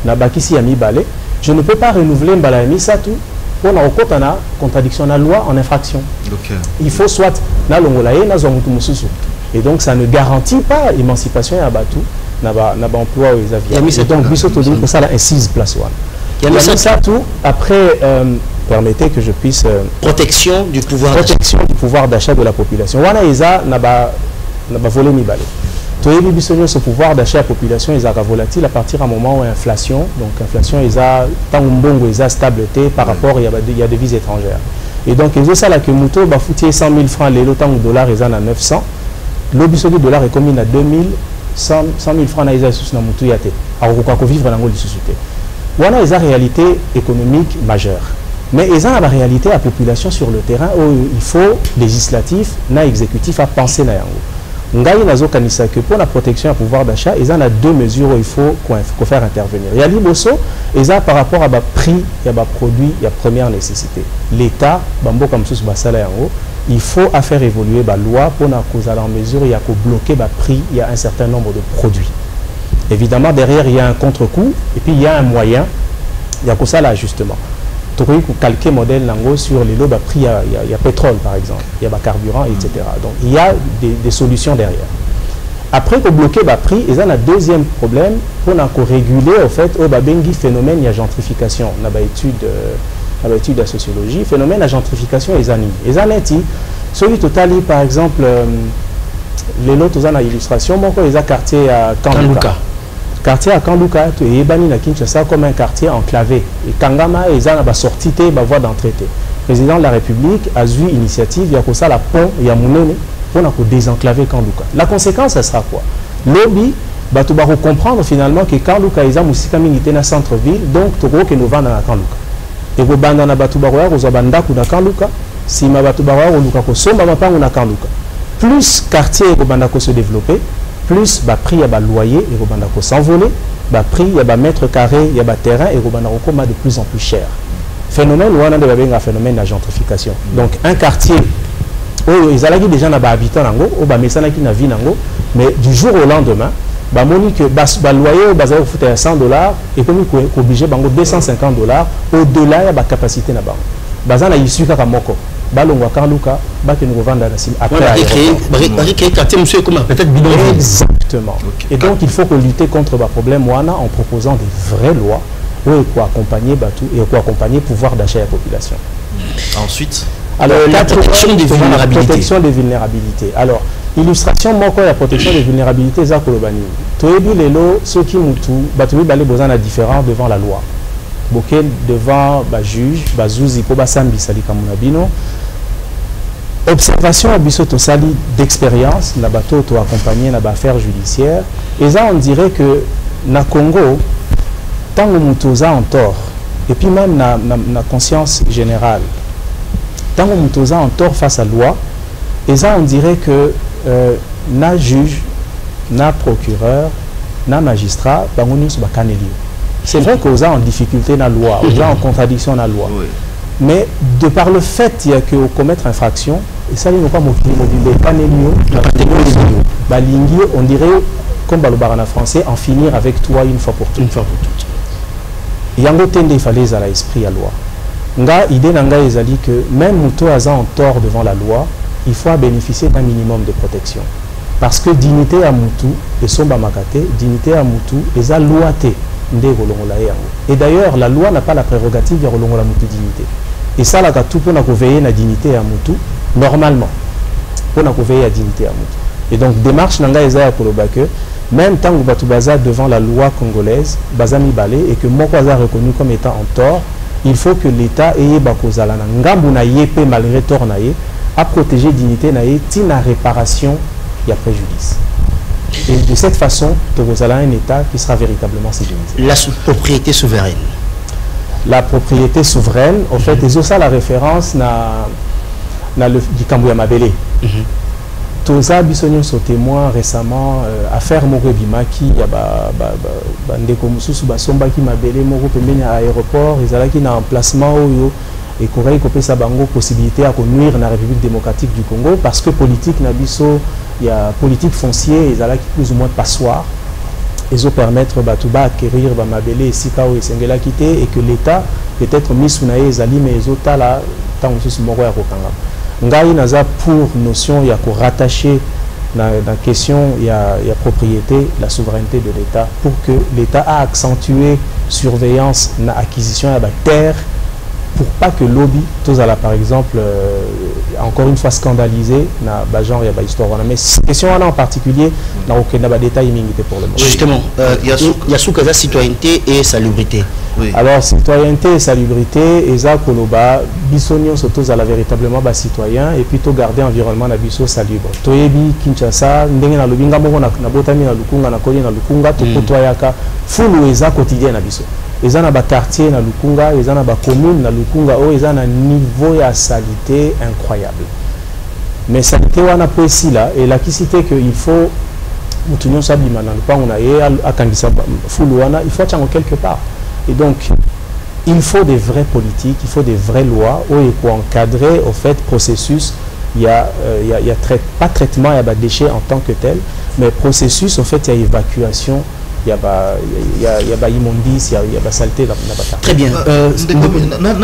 na bakisi a mi-balé, je ne peux pas renouveler Mbala ça tout pour une contradiction à la loi en infraction. Okay. Il faut soit na longolaye, na zomoutou mususu. Et donc, ça ne garantit pas l'émancipation à Batou, n'a pas emploi aux avions. Et donc, Bissot dit que ça a 6 places. Il y a ça tout. Après, permettez que je puisse. Protection du pouvoir d'achat de la population. Wana Isa n'a pas volé ni balé. Tout le monde ce pouvoir d'achat de la population est volatile à partir d'un moment où inflation. Donc, inflation est tant bongo est stabilité par rapport il y a des devises étrangères. Et donc, ils ont ça là que Mouto va foutre 100 000 francs, les lots de dollars ils en à 900. L'obus du dollar est commis à 2000, 100 000 francs à Isaïs na mutu yate. Alors qu'on vivre dans la société. Voilà une réalité économique majeure. Mais il y a la réalité à la population sur le terrain où il faut législatif, na exécutif à penser na yango. Ngai nazo kanisa que pour la protection à pouvoir d'achat, il y a 2 mesures où il faut qu'on faire intervenir. Il y a l'IBOSO, il y a par rapport à bas prix, il y a bas produits, il y a première nécessité. L'État, bambo comme sous basala yango. Il faut faire évoluer la loi pour nous en mesure il y a que bloquer le prix, il y a un certain nombre de produits. Évidemment, derrière, il y a un contre-coup et puis il y a un moyen, il y a que ça l'ajustement. Tu peux calquer le modèle sur les lots, prix, il y a pétrole par exemple, il y a carburant, etc. Donc il y a des solutions derrière. Après que bloquer le prix, il y a un deuxième problème pour nous réguler au fait au phénomène de gentrification. On a une étude de sociologie, phénomène de gentrification et zani. Et zaneti, celui total, par exemple, les lots dans l'illustration, il y a un quartier à Kanduka. Quartier à Kanduka, il y a Kinshasa comme un quartier enclavé. Et Kangama, il y a une sortie, une voie d'entrée. Le président de la République a eu initiative, il y a ça la pont, il y a Mounene, pour désenclaver Kanduka. La conséquence, ça sera quoi? Lobby, tu vas comprendre finalement que Kanduka est un centre-ville, donc tu vas nous vendre à Kanduka. Et vous bandez na batu baroya ko zabanda kuna Kanduka, si ma batu baroya ko luka ko somba ma pangu na Kanduka. Plus quartier ko banda ko se développer, plus ba prix ya ba loyer et ko banda ko s'envoler, ba prix ya ba mètre carré, ya ba terrain et ko banda ko koma de plus en plus cher. Phénomène ou on a un phénomène de gentrification. Donc un quartier où ils allaient déjà na ba habitants nango, ou ba mesana ki na vie nango, mais du jour au lendemain bah moni que bah loyer bah ça vous foutre $100 et comme il obligé bango $250 au-delà ya ba capacité na bango bah ça na issu kaka moko bah longwa Kanduka bah que nous revendre na sim après créer quartier monsieur comme peut-être bidonville. Exactement. Et donc il faut que lutter contre le problème wana en proposant des vraies lois pour accompagner tout et pour accompagner le pouvoir d'achat de la population. Ensuite, alors la protection des vulnérabilités. La protection des vulnérabilités. Alors illustration moi quoi la protection des vulnérabilités za kolobani toyebi lelo ceux qui mutu batubi balé bozana différent devant la loi boké devant ba juge bazuzi po basambi sali kamuna bino observation abiso to sali d'expérience na bato to accompagner na ba affaire judiciaire et ça on dirait que na Congo tant mutu za en tort et puis même na conscience générale tant mutu za en tort face à la loi et ça on dirait que na juge, na procureur, na magistrat, c'est vrai qu'on est en difficulté dans la loi, on est en contradiction dans la loi. Oui. Mais de par le fait qu'il y a que commettre infraction, et ça, il n'y a pas on dirait, comme en français, en finir avec toi une fois pour toutes. Il y a un autre il fallait à l'esprit à la loi. L'idée est que même Mouto a en tort devant la loi, il faut bénéficier d'un minimum de protection. Parce que dignité à Moutou et Somba Makate, dignité à Moutou et à loité. Et d'ailleurs, la loi n'a pas la prérogative de relongo la Moutou dignité. Et ça, là, tout pour nous veiller la dignité à Moutou, normalement. Pour nous veiller la dignité à Moutou. Et donc, démarche Nanga Eza pour le bac, même tant que Batou Baza devant la loi congolaise, Bazami Balé, et que Mokwaza reconnu comme étant en tort, il faut que l'État ait Bakozala Ngambuna Yepe malgré tort naïe, à protéger dignité naïe, tina réparation, il y a préjudice. Et de cette façon, vous avez un État qui sera véritablement sécurisé. La propriété souveraine. La propriété souveraine, en fait, ils ont ça la référence du Kambouya Mabele. Toza Bissonio so témoin récemment affaire Moko Bimaki ya ndeko mususu basomba ki Mabele Moko pembeni à aéroport ezalaki na emplacement oyo et Koreyi kopesa bango possibilité à nuire na République démocratique du Congo parce que politique na biso il y a politique foncière ezalaki plus ou moins passoire ils ont permettre batuba acquérir ba Mabele et Sikao et Sengela quitté et que l'État peut-être mis sous nae ezali mais ezotala tant mususu moko ya kokanga ngai naza pour notion ya ko rattacher la question il y a propriété la souveraineté de l'État pour que l'État a accentué surveillance na acquisition ya ba terre pour pas que lobby tous à la par exemple encore une fois scandalisé na ba genre ya ba histoire mais question là en particulier na aucun ba détail mingi pour le moment justement il y a sous casa citoyenneté et salubrité. Oui. Alors citoyenneté et salubrité et ça koloba bisonio surtout à la véritablement ba citoyen et puis to garder environnement na biso salubre toyebi Kinshasa ndenge na lobinga moko na botami na lukunga na koli na lukunga to kotoyaka fulu eza quotidien na biso eza na ba quartier na lukunga eza na ba commune na lukunga o eza na niveau ya saleté incroyable mais saleté wana po ici là et la cité que il faut mutunyo sabima na lupango na ye akangisa fulu wana il faut tchango quelque part. Et donc, il faut des vraies politiques, il faut des vraies lois où il faut encadrer au fait processus. Il y a pas traitement, il y a déchets en tant que tel, mais processus, au fait, il y a évacuation, il y a immondice, il y a saleté. Très bien.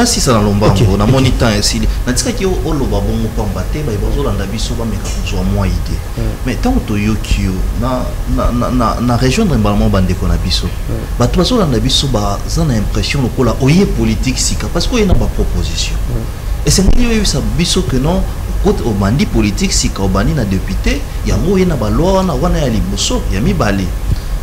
Si ça lombango, na monitant ici, na tika ki o loba bongo pambate, ba ibazo landa biso ba meka kuzo moi idée. Mais tant to yokio na région d'embalement bande ko na biso. Ba to bazo landa biso ba zana impression lokola oye politique sika parce que y a ba proposition. Et c'est moi yo ça biso que non côté au bandi politique sika au bandi na député, yango y na ba loi na wana ya liboso, ya mibale.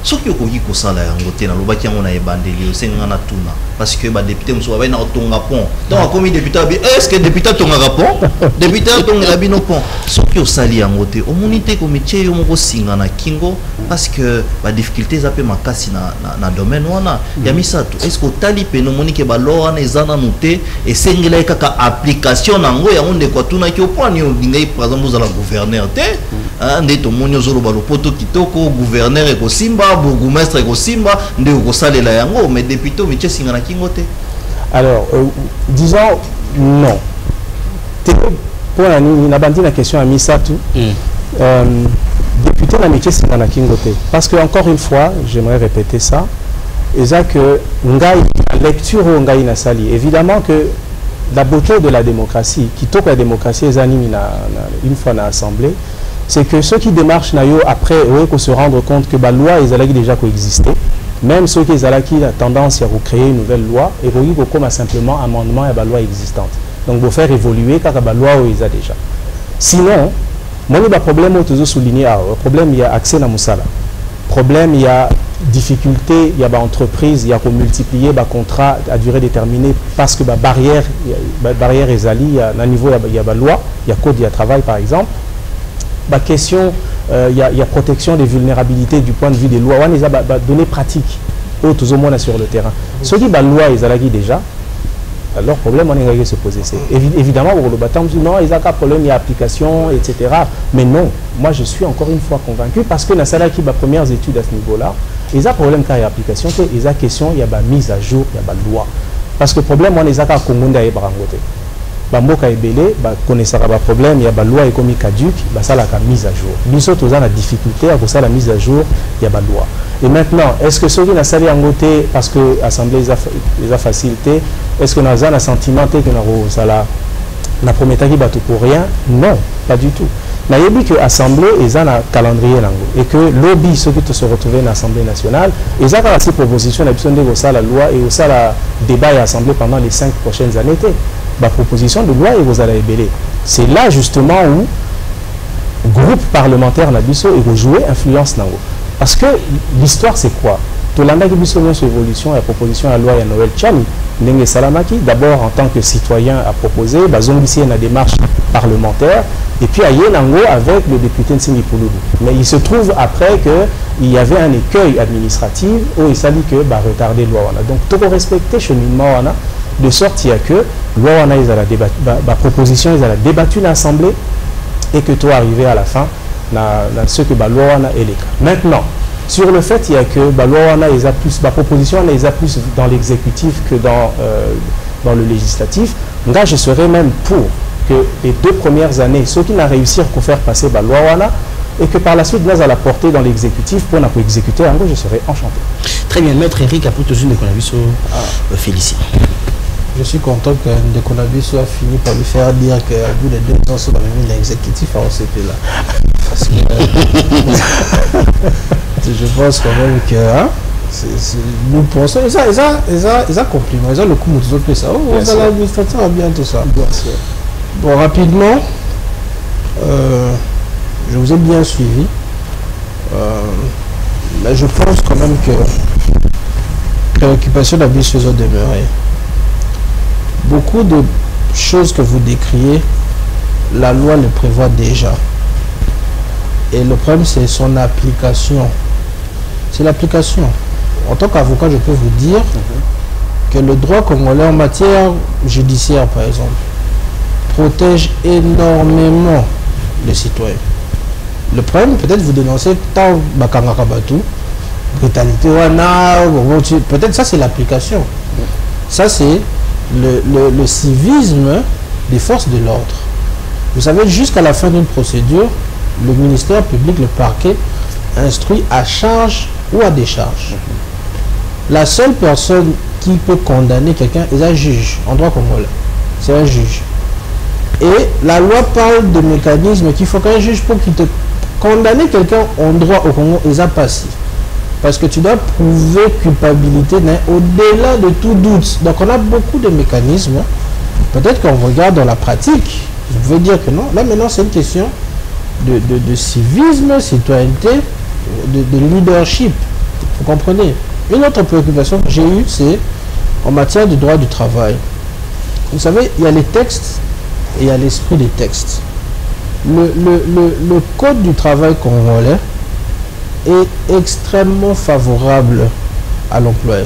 Ce qui est au salaire en côté, na lobaki on a ebandeli, c'est ngana tuna parce que ba député muso ba na otonga pont. Donc comme député est-ce que député tonga pont? Député tonga bino pont. soki osali yango te omoni te ko métier yo moko singa na kingo parce que ba difficulté za pe makasi na domaine wana ya misato est-ce que otali peno moni ke ba loi wana ezana noté et sengela kaka application nango ya onde kwa tuna ki opani ngai par exemple za la gouverneur te nde to moni ozolo ba lopoto kitoko gouverneur eko simba bourgmestre eko simba nde ko salela yango mais depuis to métier singa na kingo te. Alors disons non. Pour la question à Misatou, député na métier c'est na kingote. Parce que encore une fois, j'aimerais répéter ça, et ça que ngai lecture ngai na sali. Évidemment que la beauté de la démocratie, qui toque la démocratie une fois dans l'Assemblée, c'est que ceux qui démarchent après qu'on se rendre compte que la loi est déjà coexister. Même ceux qui ont la tendance à créer une nouvelle loi, et comme simplement amendement à la loi existante. Donc, il faut faire évoluer car la loi est déjà. Sinon, moi, il y a un problème, toujours souligné, problème, il y a accès à Moussala. Problème, il y a difficulté, il y a une entreprise, il y a qu'on multiplier un contrat à durée déterminée parce que la barrière est allée, il y a un niveau, il y a la loi, il y a code, il y a travail par exemple. La question, il y a protection des vulnérabilités du point de vue des lois. Il y a des données pratiques tout au moins sur le terrain. Ceux qui ont la loi, ils ont déjà. Alors, le problème, on est se poser. Évidemment, pour le bâtiment, non, il y a un problème, il y a application, etc. Mais non, moi, je suis encore une fois convaincu parce que dans les premières études à ce niveau-là, il y a un problème quand il y a application, il y a question, il y a une mise à jour, il y a une loi. Parce que le problème, on est à Kongonda et Barangote. Bamboka ebele connaissera le problème, il y a une loi comme caduque, ça la mise à jour. Nous sommes tous dans la difficulté à ça la mise à jour, il y a une loi. Et maintenant, est-ce que ceux qui n'ont pas ngoté parce que l'Assemblée les a facilité, est-ce que nous avons un sentiment que nous avons promis qui pour rien? Non, pas du tout. Mais il y a que l'Assemblée est un calendrier et que lobby, ceux qui se retrouvent dans l'Assemblée nationale, ils ont ces propositions, de la loi et aussi la débat à l'Assemblée pendant les 5 prochaines années. La proposition de loi et vous allez ébeler. C'est là justement où groupe parlementaire Nabiso et jouer influence nango. Parce que l'histoire c'est quoi? Tolanda qui biso son évolution la proposition à loi et Noël Chami Ndenge Salamaki d'abord en tant que citoyen a proposé bazongisi na démarche parlementaire et puis à Yenango avec le député Nsingi Pouloulou. Mais il se trouve après que il y avait un écueil administratif où il s'agit que retarder loi wana. Donc tout respecter cheminement wana de sorte il y a que loi wana ils la proposition ils a débattu l'Assemblée et que toi arrivé à la fin ce que loi wana est les cas. Maintenant sur le fait il y a que loi wana ils a plus proposition ils a plus dans l'exécutif que dans le législatif. Là je serais même pour que les 2 premières années ceux qui n'ont réussi à faire passer loi wana et que par la suite, nous allons la porter dans l'exécutif pour nous exécuter. En gros, je serais enchanté. Très bien, Maître Eric, après tout de Ndekonabiso, félicite. Je suis content que Ndekonabiso a fini par lui faire dire qu'à bout de 2 ans, sur l'exécutif à OCP là. Parce que je pense quand même que nous pensons, ils ont compliment, ils ont le coup de tout ça. Oh, vous allez l'administrateur a bien tout ça. Bon, rapidement. Je vous ai bien suivi, mais je pense quand même que préoccupation d'Abisso ont demeuré. Beaucoup de choses que vous décriez, la loi le prévoit déjà. Et le problème, c'est son application. C'est l'application. En tant qu'avocat, je peux vous dire que le droit congolais en matière judiciaire, par exemple, protège énormément les citoyens. Le problème, peut-être vous dénoncez tant Bakangakabatu, brutalité, peut-être ça c'est l'application. Ça c'est le civisme des forces de l'ordre. Vous savez, jusqu'à la fin d'une procédure, le ministère public, le parquet, instruit à charge ou à décharge. La seule personne qui peut condamner quelqu'un est un juge en droit congolais. C'est un juge. Et la loi parle de mécanismes qu'il faut qu'un juge pour qu'il te condamner quelqu'un en droit au Congo est passif. Parce que tu dois prouver culpabilité au-delà de tout doute. Donc on a beaucoup de mécanismes. Peut-être qu'on regarde dans la pratique. Vous pouvez dire que non. Là maintenant c'est une question de civisme, citoyenneté, de leadership. Vous comprenez? Une autre préoccupation que j'ai eue, c'est en matière de droit du travail. Vous savez, il y a les textes et il y a l'esprit des textes. le code du travail congolais est extrêmement favorable à l'employé.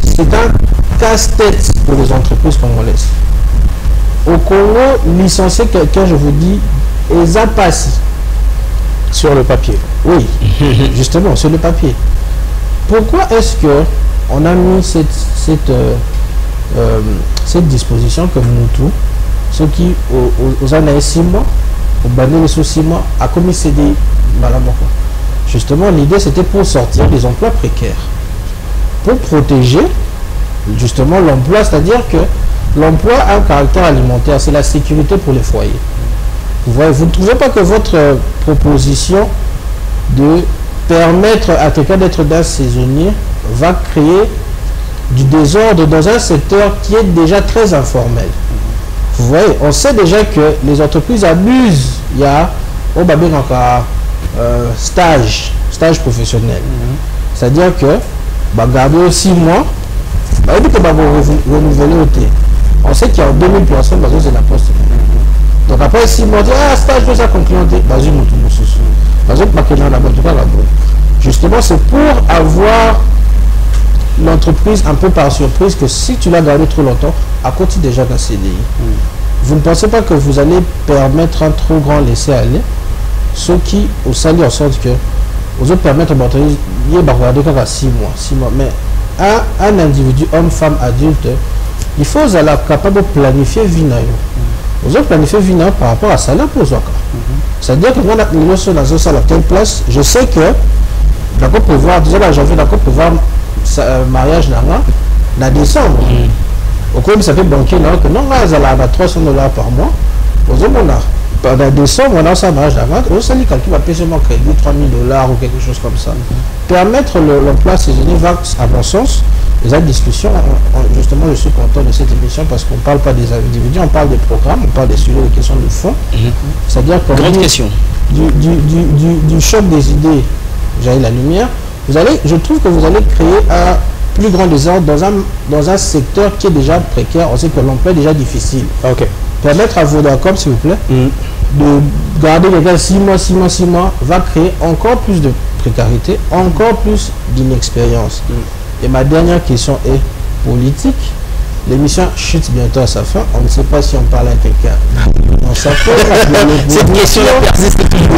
C'est un casse-tête pour les entreprises congolaises. Au Congo, licencier quelqu'un, je vous dis, est passé. Sur le papier. Oui, justement, sur le papier. Pourquoi est-ce que on a mis cette disposition que nous tous, ceux qui aux années 6 mois, au banné les sous 6 mois, a commis CDI Malamoko. Justement, l'idée c'était pour sortir des emplois précaires, pour protéger justement l'emploi, c'est-à-dire que l'emploi a un caractère alimentaire, c'est la sécurité pour les foyers. Vous voyez, vous ne trouvez pas que votre proposition de permettre à quelqu'un d'être d'un saisonnier va créer du désordre dans un secteur qui est déjà très informel. Vous voyez, on sait déjà que les entreprises abusent. Il y a stage professionnel. C'est-à-dire que garder 6 mois, renouveler au thé. On sait qu'il y a 2000 personnes, c'est la poste. Donc après 6 mois, stage de ça concluante, justement, c'est pour avoir l'entreprise un peu par surprise que si tu l'as gardé trop longtemps, à côté déjà d'un CDI, vous ne pensez pas que vous allez permettre un trop grand laisser-aller, ce qui, au salaire, en sorte que vous allez permettre de regarder 6 mois. Mais un individu, homme, femme, adulte, il faut être capable de planifier vie. Vous allez planifier vie par rapport à salaire pour Zouaka. C'est-à-dire que moi, dans une salle à telle place, je sais que d'accord pour voir, déjà la janvier, d'accord pour voir mariage en décembre. Au cas où ça fait banquier, que non, là, ça a $300 par mois. Pendant décembre, on a ça mariage d'avant. On sait qu'il va payer seulement crédit $3000 ou quelque chose comme ça. Permettre l'emploi saisonnier va, à mon sens, les discussions, justement, je suis content de cette émission parce qu'on ne parle pas des individus, on parle des programmes, on parle des sujets, des questions de fond. C'est-à-dire que grande question. Du choc des idées, j'ai la lumière. Je trouve que vous allez créer un plus grand désordre dans un secteur qui est déjà précaire. On sait que l'emploi est déjà difficile. Ok. Permettre à Vodacom, s'il vous plaît, de garder les gars 6 mois, va créer encore plus de précarité, encore plus d'inexpérience. Et ma dernière question est politique. L'émission chute bientôt à sa fin. On ne sait pas si on parle à quelqu'un. Cette question persiste toujours.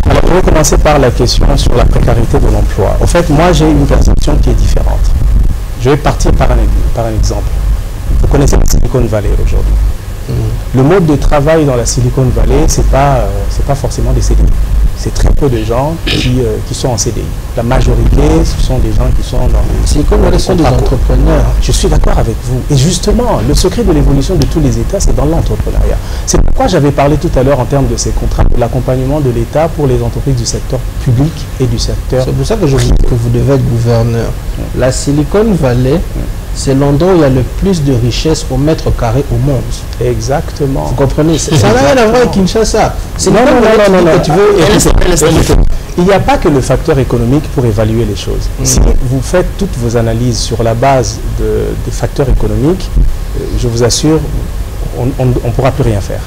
Alors, je vais commencer par la question sur la précarité de l'emploi. En fait, moi, j'ai une perception qui est différente. Je vais partir par un exemple. Vous connaissez la Silicon Valley aujourd'hui. Le mode de travail dans la Silicon Valley, c'est pas forcément des CDI. C'est très peu de gens qui sont en CDI. La majorité, ce sont des gens qui sont dans les Silicon Valley, sont des entrepreneurs. Je suis d'accord avec vous. Et justement, le secret de l'évolution de tous les États, c'est dans l'entrepreneuriat. C'est pourquoi j'avais parlé tout à l'heure en termes de ces contrats, de l'accompagnement de l'État pour les entreprises du secteur public et du secteur. C'est pour ça que je dis que vous devez être gouverneur. La Silicon Valley, c'est l'endroit où il y a le plus de richesse au mètre carré au monde. Exactement. Vous comprenez? Ça n'a rien à voir avec Kinshasa. C'est non. Tu veux. Il n'y a pas que le facteur économique pour évaluer les choses. Si vous faites toutes vos analyses sur la base des facteurs économiques, je vous assure, on ne pourra plus rien faire.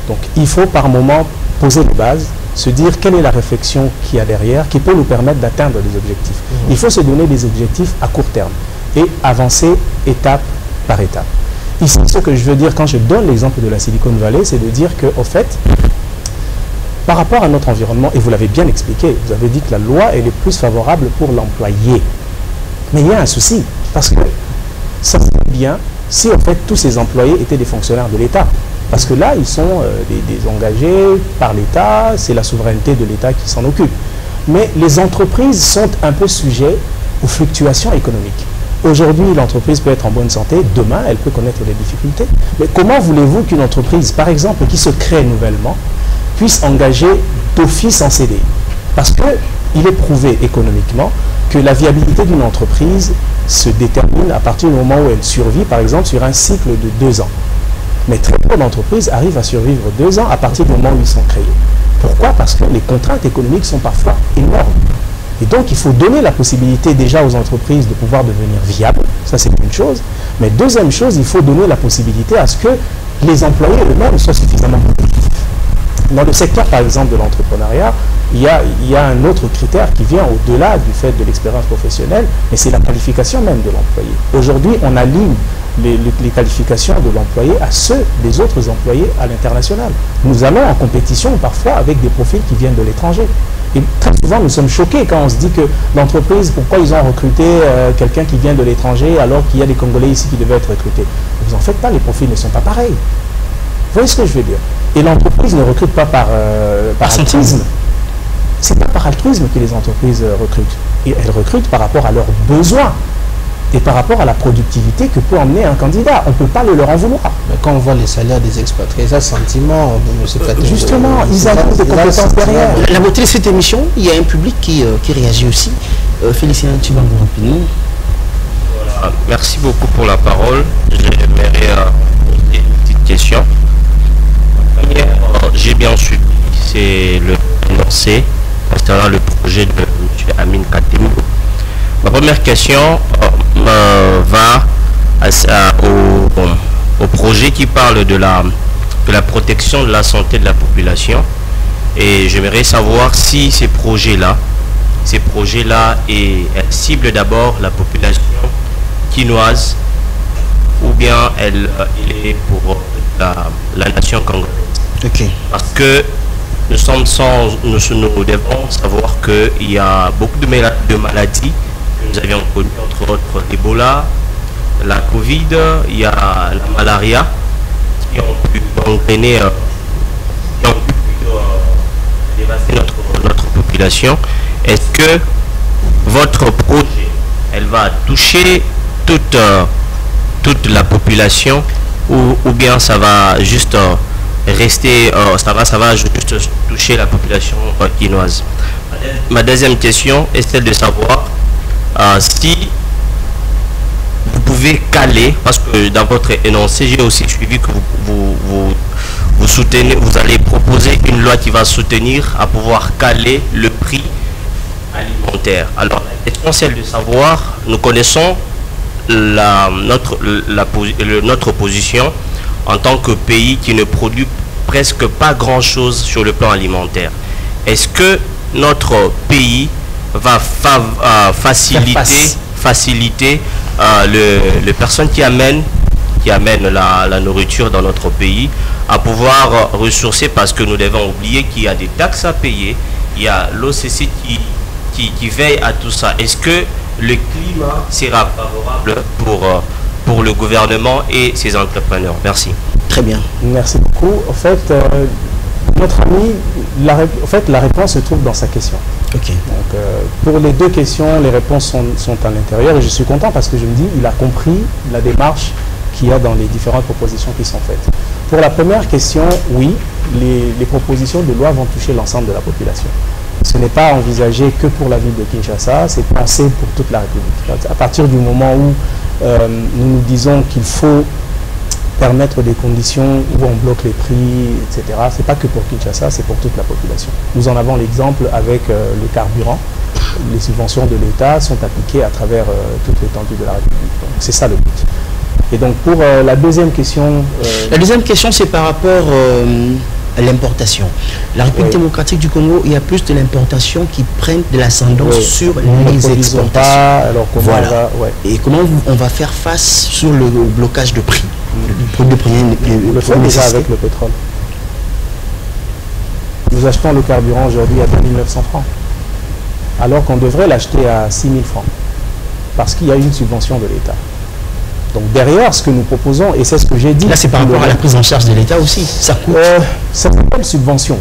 Donc il faut par moment poser les bases, se dire quelle est la réflexion qu'il y a derrière qui peut nous permettre d'atteindre des objectifs. Il faut se donner des objectifs à court terme et avancer étape par étape. Ici, ce que je veux dire quand je donne l'exemple de la Silicon Valley, c'est de dire qu'au fait, par rapport à notre environnement, et vous l'avez bien expliqué, vous avez dit que la loi elle est plus favorable pour l'employé. Mais il y a un souci, parce que ça serait bien si en fait tous ces employés étaient des fonctionnaires de l'État. Parce que là, ils sont des engagés par l'État, c'est la souveraineté de l'État qui s'en occupe. Mais les entreprises sont un peu sujets aux fluctuations économiques. Aujourd'hui, l'entreprise peut être en bonne santé, demain, elle peut connaître des difficultés. Mais comment voulez-vous qu'une entreprise, par exemple, qui se crée nouvellement, puisse engager d'office en CDI? Parce qu'il est prouvé économiquement que la viabilité d'une entreprise se détermine à partir du moment où elle survit, par exemple, sur un cycle de 2 ans. Mais très peu d'entreprises arrivent à survivre 2 ans à partir du moment où ils sont créés. Pourquoi? Parce que les contraintes économiques sont parfois énormes. Et donc, il faut donner la possibilité déjà aux entreprises de pouvoir devenir viables. Ça, c'est une chose. Mais deuxième chose, il faut donner la possibilité à ce que les employés eux-mêmes soient suffisamment compétitifs. Dans le secteur, par exemple, de l'entrepreneuriat, il y a un autre critère qui vient au-delà du fait de l'expérience professionnelle, mais c'est la qualification même de l'employé. Aujourd'hui, on aligne les qualifications de l'employé à ceux des autres employés à l'international. Nous allons en compétition parfois avec des profils qui viennent de l'étranger. Et très souvent, nous sommes choqués quand on se dit que l'entreprise, pourquoi ils ont recruté quelqu'un qui vient de l'étranger alors qu'il y a des Congolais ici qui devaient être recrutés. Vous en faites pas, les profils ne sont pas pareils. Vous voyez ce que je veux dire? Et l'entreprise ne recrute pas par altruisme. C'est pas par altruisme que les entreprises recrutent. Et elles recrutent par rapport à leurs besoins et par rapport à la productivité que peut emmener un candidat. On ne peut pas leur en vouloir. Mais quand on voit les salaires des expatriés, ça, sentiment, justement, ils ont des compétences derrière. La beauté de cette émission, il y a un public qui réagit aussi. Félicien, tu vas nous rapidement. Voilà. Merci beaucoup pour la parole. J'aimerais poser une petite question. J'ai bien suivi, c'est le énoncé concernant le projet de M. Amin Katembo. Ma première question va au projet qui parle de la protection de la santé de la population. Et j'aimerais savoir si ces projets-là ciblent d'abord la population quinoise ou bien il est pour la nation congolaise. Okay. Parce que nous devons savoir qu'il y a beaucoup de maladies que nous avions connues, entre autres Ebola, la Covid, il y a la malaria, qui ont pu entraîner, qui ont pu dévaster notre population. Est-ce que votre projet, elle va toucher toute la population ou bien ça va juste rester, ça va juste toucher la population quinoise? Ma deuxième question est celle de savoir si vous pouvez caler, parce que dans votre énoncé, j'ai aussi suivi que vous soutenez, vous allez proposer une loi qui va soutenir à pouvoir caler le prix alimentaire. Alors, la question est celle de savoir, nous connaissons notre position en tant que pays qui ne produit presque pas grand-chose sur le plan alimentaire. Est-ce que notre pays va faciliter les personnes qui amènent la nourriture dans notre pays à pouvoir ressourcer, parce que nous devons oublier qu'il y a des taxes à payer, il y a l'OCC qui veille à tout ça. Est-ce que le climat sera favorable pour le gouvernement et ses entrepreneurs? Merci. Très bien. Merci beaucoup. En fait, notre ami, la réponse se trouve dans sa question. Okay. Donc, pour les deux questions, les réponses sont à l'intérieur et je suis content parce que je me dis il a compris la démarche qu'il y a dans les différentes propositions qui sont faites. Pour la première question, oui, les propositions de loi vont toucher l'ensemble de la population. Ce n'est pas envisagé que pour la ville de Kinshasa, c'est pensé pour toute la République. À partir du moment où nous nous disons qu'il faut permettre des conditions où on bloque les prix, etc. Ce n'est pas que pour Kinshasa, c'est pour toute la population. Nous en avons l'exemple avec le carburant. Les subventions de l'État sont appliquées à travers toute l'étendue de la République. Donc c'est ça le but. Et donc pour la deuxième question... La deuxième question, c'est par rapport à l'importation. La République démocratique du Congo, il y a plus de l'importation qui prennent de l'ascendance sur les exportations. Alors comment voilà. Et comment on va faire face sur le blocage de prix? Le fait déjà avec le pétrole. Nous achetons le carburant aujourd'hui à 2900 francs, alors qu'on devrait l'acheter à 6000 francs, parce qu'il y a une subvention de l'État. Donc derrière ce que nous proposons, et c'est ce que j'ai dit... Là c'est par rapport à la prise en charge de l'État aussi, ça coûte. Ça s'appelle subvention.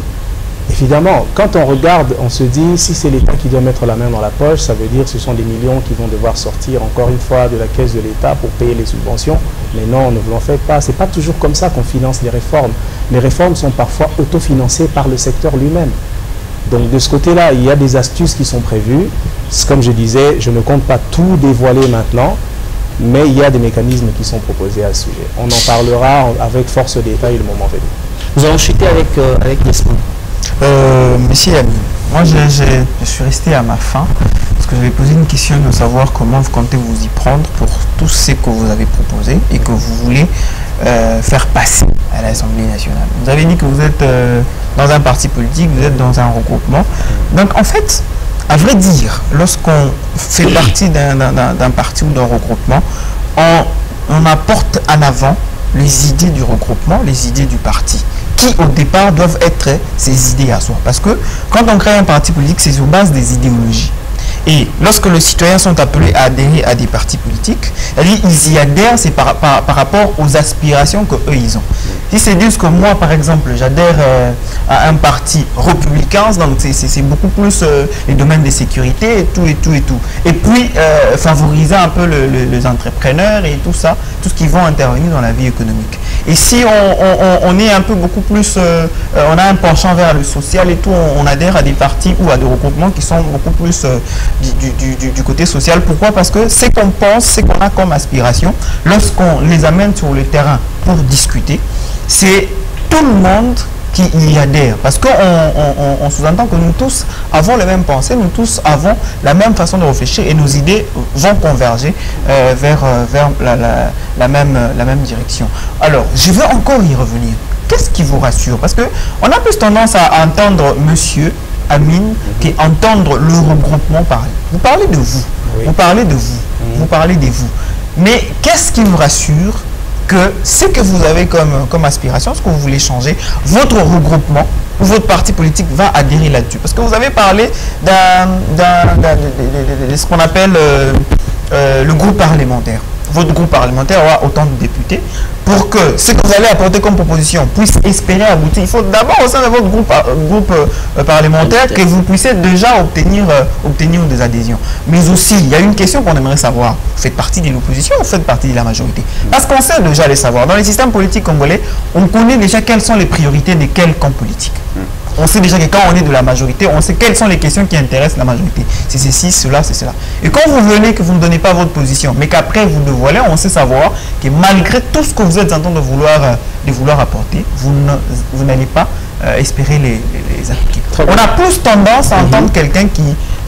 Évidemment, quand on regarde, on se dit, si c'est l'État qui doit mettre la main dans la poche, ça veut dire que ce sont des millions qui vont devoir sortir encore une fois de la caisse de l'État pour payer les subventions. Mais non, ne vous en faites pas. Ce n'est pas toujours comme ça qu'on finance les réformes. Les réformes sont parfois autofinancées par le secteur lui-même. Donc de ce côté-là, il y a des astuces qui sont prévues. Comme je disais, je ne compte pas tout dévoiler maintenant, mais il y a des mécanismes qui sont proposés à ce sujet. On en parlera avec force d'État et le moment venu. Nous allons chuter avec Yasmine. Monsieur Ami, moi je suis resté à ma fin parce que j'avais posé une question de savoir comment vous comptez vous y prendre pour tout ce que vous avez proposé et que vous voulez faire passer à l'Assemblée nationale? Vous avez dit que vous êtes dans un parti politique, vous êtes dans un regroupement. Donc en fait, à vrai dire, lorsqu'on fait partie d'un parti ou d'un regroupement, on apporte en avant les idées du regroupement, les idées du parti, qui au départ doivent être ses idées à soi. Parce que quand on crée un parti politique, c'est sur base des idéologies. Et lorsque les citoyens sont appelés à adhérer à des partis politiques, ils y adhèrent, c'est par rapport aux aspirations qu'eux ils ont. Si c'est juste que moi, par exemple, j'adhère à un parti républicain, donc c'est beaucoup plus les domaines de sécurité et tout et tout et tout. Et puis favoriser un peu les entrepreneurs et tout ça, tout ce qui vont intervenir dans la vie économique. Et si on est un peu beaucoup plus, on a un penchant vers le social et tout, on adhère à des partis ou à des regroupements qui sont beaucoup plus du côté social. Pourquoi? Parce que c'est qu'on pense, c'est qu'on a comme aspiration, lorsqu'on les amène sur le terrain pour discuter, c'est tout le monde qui y adhère. Parce qu'on sous-entend que nous tous avons les mêmes pensées, nous tous avons la même façon de réfléchir et nos idées vont converger vers la même direction. Alors, je veux encore y revenir. Qu'est-ce qui vous rassure? Parce qu'on a plus tendance à entendre monsieur Amine qu'entendre le regroupement parler. Vous parlez de vous, vous parlez de vous, vous parlez de vous. Mais qu'est-ce qui vous rassure que ce que vous avez comme aspiration, ce que vous voulez changer, votre regroupement ou votre parti politique va adhérer là-dessus? Parce que vous avez parlé de ce qu'on appelle le groupe parlementaire. Votre groupe parlementaire aura autant de députés. Pour que ce que vous allez apporter comme proposition puisse espérer aboutir, il faut d'abord au sein de votre groupe parlementaire que vous puissiez déjà obtenir des adhésions. Mais aussi, il y a une question qu'on aimerait savoir. Vous faites partie de l'opposition ou vous faites partie de la majorité? Parce qu'on sait déjà les savoir. Dans les systèmes politiques congolais, on connaît déjà quelles sont les priorités de quel camp politique. On sait déjà que quand on est de la majorité, on sait quelles sont les questions qui intéressent la majorité. C'est ceci, cela, c'est cela. Et quand vous venez que vous ne donnez pas votre position, mais qu'après vous dévoilez, on sait savoir que malgré tout ce que vous êtes en train de vouloir apporter, vous n'allez pas espérer les appliquer. On a plus tendance à entendre quelqu'un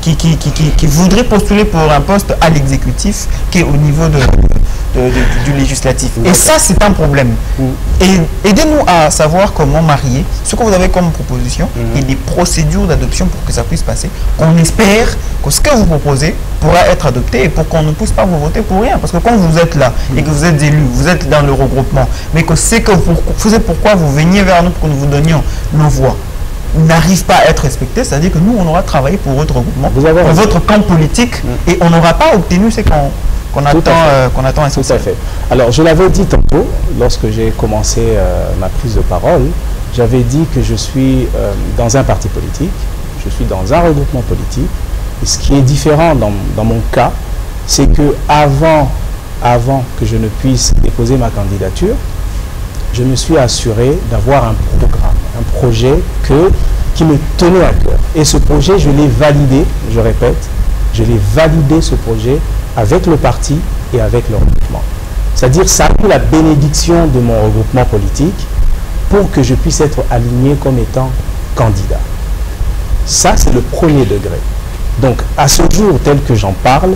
qui voudrait postuler pour un poste à l'exécutif qu'au niveau du législatif. Et ça, c'est un problème. Et aidez-nous à savoir comment marier ce que vous avez comme proposition et des procédures d'adoption pour que ça puisse passer. Qu'on espère que ce que vous proposez pourra être adopté et pour qu'on ne puisse pas vous voter pour rien. Parce que quand vous êtes là et que vous êtes élu, vous êtes dans le regroupement, mais que c'est pourquoi vous veniez vers nous pour que nous vous donnions nos voix, n'arrive pas à être respecté, c'est-à-dire que nous, on aura travaillé pour votre regroupement, pour votre camp politique, et on n'aura pas obtenu ce qu'on attend. Tout à fait. Alors, je l'avais dit tantôt, lorsque j'ai commencé ma prise de parole, j'avais dit que je suis dans un parti politique, je suis dans un regroupement politique, et ce qui est différent dans mon cas, c'est que avant que je ne puisse déposer ma candidature, je me suis assuré d'avoir un programme, un projet qui me tenait à cœur. Et ce projet, je l'ai validé, je répète, je l'ai validé ce projet avec le parti et avec le regroupement. C'est-à-dire, ça a eu la bénédiction de mon regroupement politique pour que je puisse être aligné comme étant candidat. Ça, c'est le premier degré. Donc, à ce jour, tel que j'en parle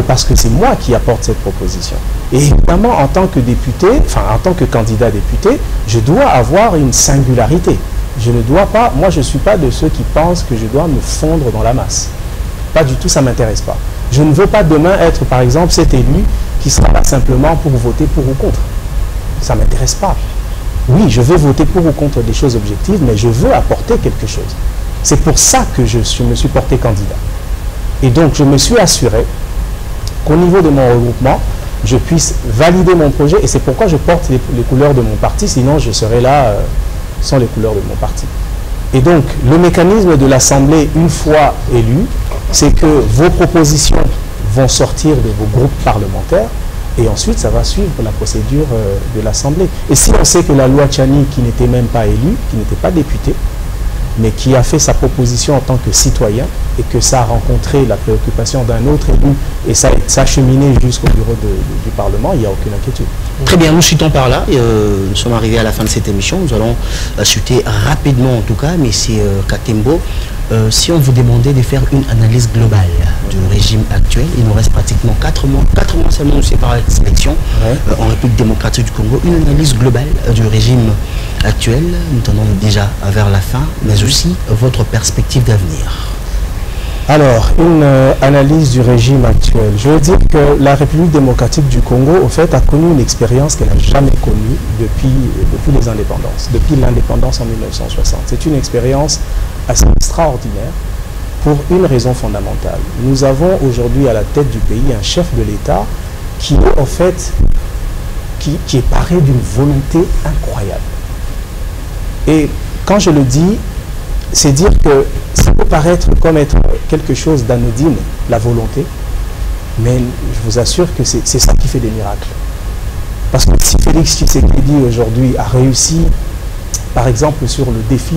parce que c'est moi qui apporte cette proposition. Et évidemment, en tant que député, enfin en tant que candidat député, je dois avoir une singularité. Je ne dois pas, moi je ne suis pas de ceux qui pensent que je dois me fondre dans la masse. Pas du tout, ça ne m'intéresse pas. Je ne veux pas demain être par exemple cet élu qui sera là simplement pour voter pour ou contre. Ça ne m'intéresse pas. Oui, je veux voter pour ou contre des choses objectives, mais je veux apporter quelque chose. C'est pour ça que je me suis porté candidat. Et donc, je me suis assuré qu'au niveau de mon regroupement, je puisse valider mon projet. Et c'est pourquoi je porte les couleurs de mon parti. Sinon, je serais là sans les couleurs de mon parti. Et donc, le mécanisme de l'Assemblée, une fois élu, c'est que vos propositions vont sortir de vos groupes parlementaires. Et ensuite, ça va suivre la procédure de l'Assemblée. Et si on sait que la loi Tchani, qui n'était même pas élue, qui n'était pas députée, mais qui a fait sa proposition en tant que citoyen et que ça a rencontré la préoccupation d'un autre élu et ça a cheminé jusqu'au bureau du Parlement, il n'y a aucune inquiétude. Très bien, nous citons par là, nous sommes arrivés à la fin de cette émission, nous allons chuter rapidement en tout cas, mais c'est Katembo. si on vous demandait de faire une analyse globale du régime actuel, il nous reste pratiquement 4 mois seulement nous séparent la sélection en République démocratique du Congo, une analyse globale du régime actuel, nous tendons déjà vers la fin, mais aussi votre perspective d'avenir. Alors, une analyse du régime actuel. Je veux dire que la République démocratique du Congo, au fait, a connu une expérience qu'elle n'a jamais connue depuis les indépendances, depuis l'indépendance en 1960. C'est une expérience assez extraordinaire pour une raison fondamentale. Nous avons aujourd'hui à la tête du pays un chef de l'État qui est, en fait, qui est paré d'une volonté incroyable. Et quand je le dis, c'est dire que ça peut paraître comme être quelque chose d'anodine, la volonté, mais je vous assure que c'est ça qui fait des miracles. Parce que si Félix Tshisekedi aujourd'hui a réussi, par exemple sur le défi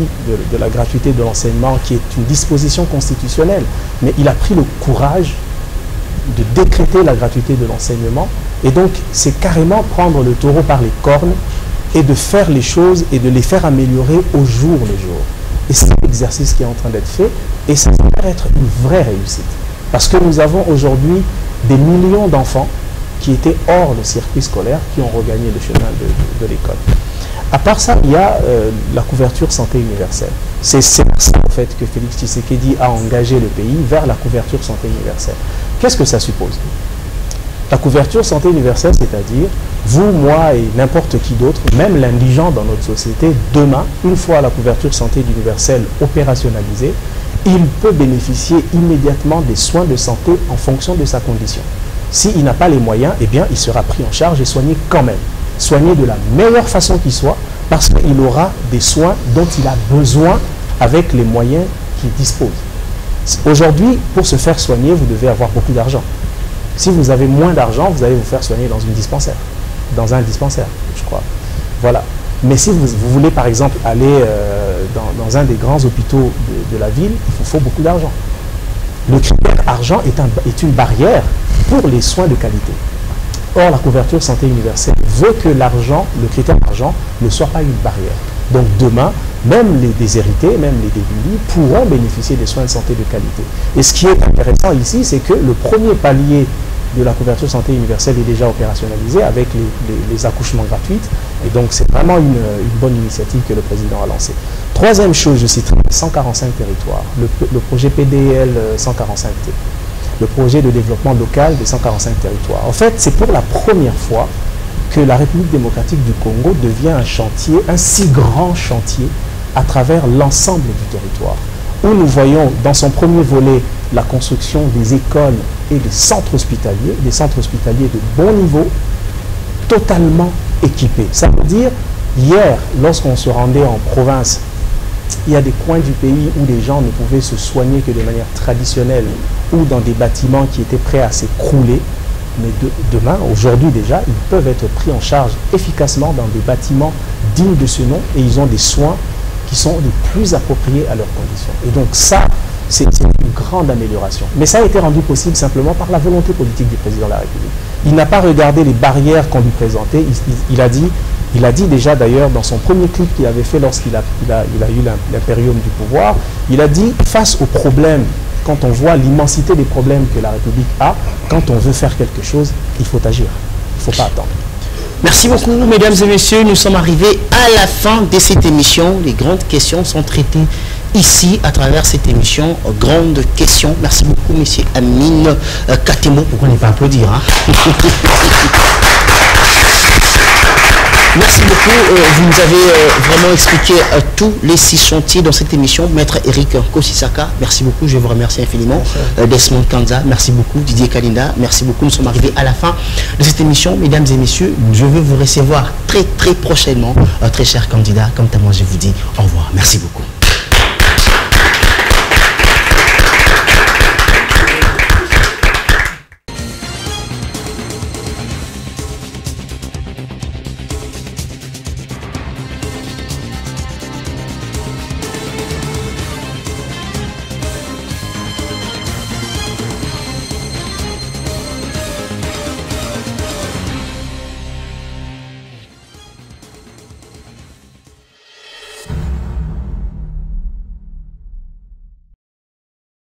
de la gratuité de l'enseignement, qui est une disposition constitutionnelle, mais il a pris le courage de décréter la gratuité de l'enseignement, et donc c'est carrément prendre le taureau par les cornes et de faire les choses et de les faire améliorer au jour le jour. Et c'est l'exercice qui est en train d'être fait, et ça va être une vraie réussite. Parce que nous avons aujourd'hui des millions d'enfants qui étaient hors le circuit scolaire, qui ont regagné le chemin de l'école. À part ça, il y a la couverture santé universelle. C'est ça, en fait, que Félix Tshisekedi a engagé le pays vers la couverture santé universelle. Qu'est-ce que ça suppose? La couverture santé universelle, c'est-à-dire vous, moi et n'importe qui d'autre, même l'indigent dans notre société, demain, une fois la couverture santé universelle opérationnalisée, il peut bénéficier immédiatement des soins de santé en fonction de sa condition. S'il n'a pas les moyens, eh bien, il sera pris en charge et soigné quand même. Soigné de la meilleure façon qui soit, parce qu'il aura des soins dont il a besoin avec les moyens qu'il dispose. Aujourd'hui, pour se faire soigner, vous devez avoir beaucoup d'argent. Si vous avez moins d'argent, vous allez vous faire soigner dans un dispensaire, je crois. Voilà. Mais si vous voulez, par exemple, aller dans un des grands hôpitaux de la ville, il vous faut beaucoup d'argent. Le critère argent est une barrière pour les soins de qualité. Or, la couverture santé universelle veut que l'argent, le critère argent, ne soit pas une barrière. Donc demain, même les déshérités, même les démunis pourront bénéficier des soins de santé de qualité. Et ce qui est intéressant ici, c'est que le premier palier de la couverture santé universelle est déjà opérationnalisé avec les accouchements gratuits. Et donc c'est vraiment une bonne initiative que le président a lancée. Troisième chose, je citerai 145 territoires, le projet PDL 145T. Le projet de développement local des 145 territoires. En fait, c'est pour la première fois que la République démocratique du Congo devient un chantier, un si grand chantier, à travers l'ensemble du territoire. Où nous voyons dans son premier volet la construction des écoles et des centres hospitaliers de bon niveau, totalement équipés. Ça veut dire, hier, lorsqu'on se rendait en province, il y a des coins du pays où les gens ne pouvaient se soigner que de manière traditionnelle ou dans des bâtiments qui étaient prêts à s'écrouler. Mais demain, aujourd'hui déjà, ils peuvent être pris en charge efficacement dans des bâtiments dignes de ce nom et ils ont des soins qui sont les plus appropriés à leurs conditions. Et donc ça, c'est une grande amélioration. Mais ça a été rendu possible simplement par la volonté politique du président de la République. Il n'a pas regardé les barrières qu'on lui présentait. Il a dit déjà d'ailleurs dans son premier clip qu'il avait fait lorsqu'il a eu l'impérium du pouvoir, il a dit face aux problèmes, quand on voit l'immensité des problèmes que la République a, quand on veut faire quelque chose, il faut agir. Il ne faut pas attendre. Merci beaucoup, mesdames et messieurs. Nous sommes arrivés à la fin de cette émission. Les grandes questions sont traitées ici à travers cette émission. Grandes questions. Merci beaucoup, monsieur Amine Katemo. Pourquoi ne pas applaudir, hein? Merci beaucoup. Vous nous avez vraiment expliqué tous les 6 chantiers dans cette émission. Maître Eric Kosisaka, merci beaucoup. Je vous remercie infiniment. Desmond Kanza, merci beaucoup. Didier Kalinda, merci beaucoup. Nous sommes arrivés à la fin de cette émission. Mesdames et messieurs, je veux vous recevoir très prochainement. Très chers candidats, comme moi je vous dis au revoir. Merci beaucoup.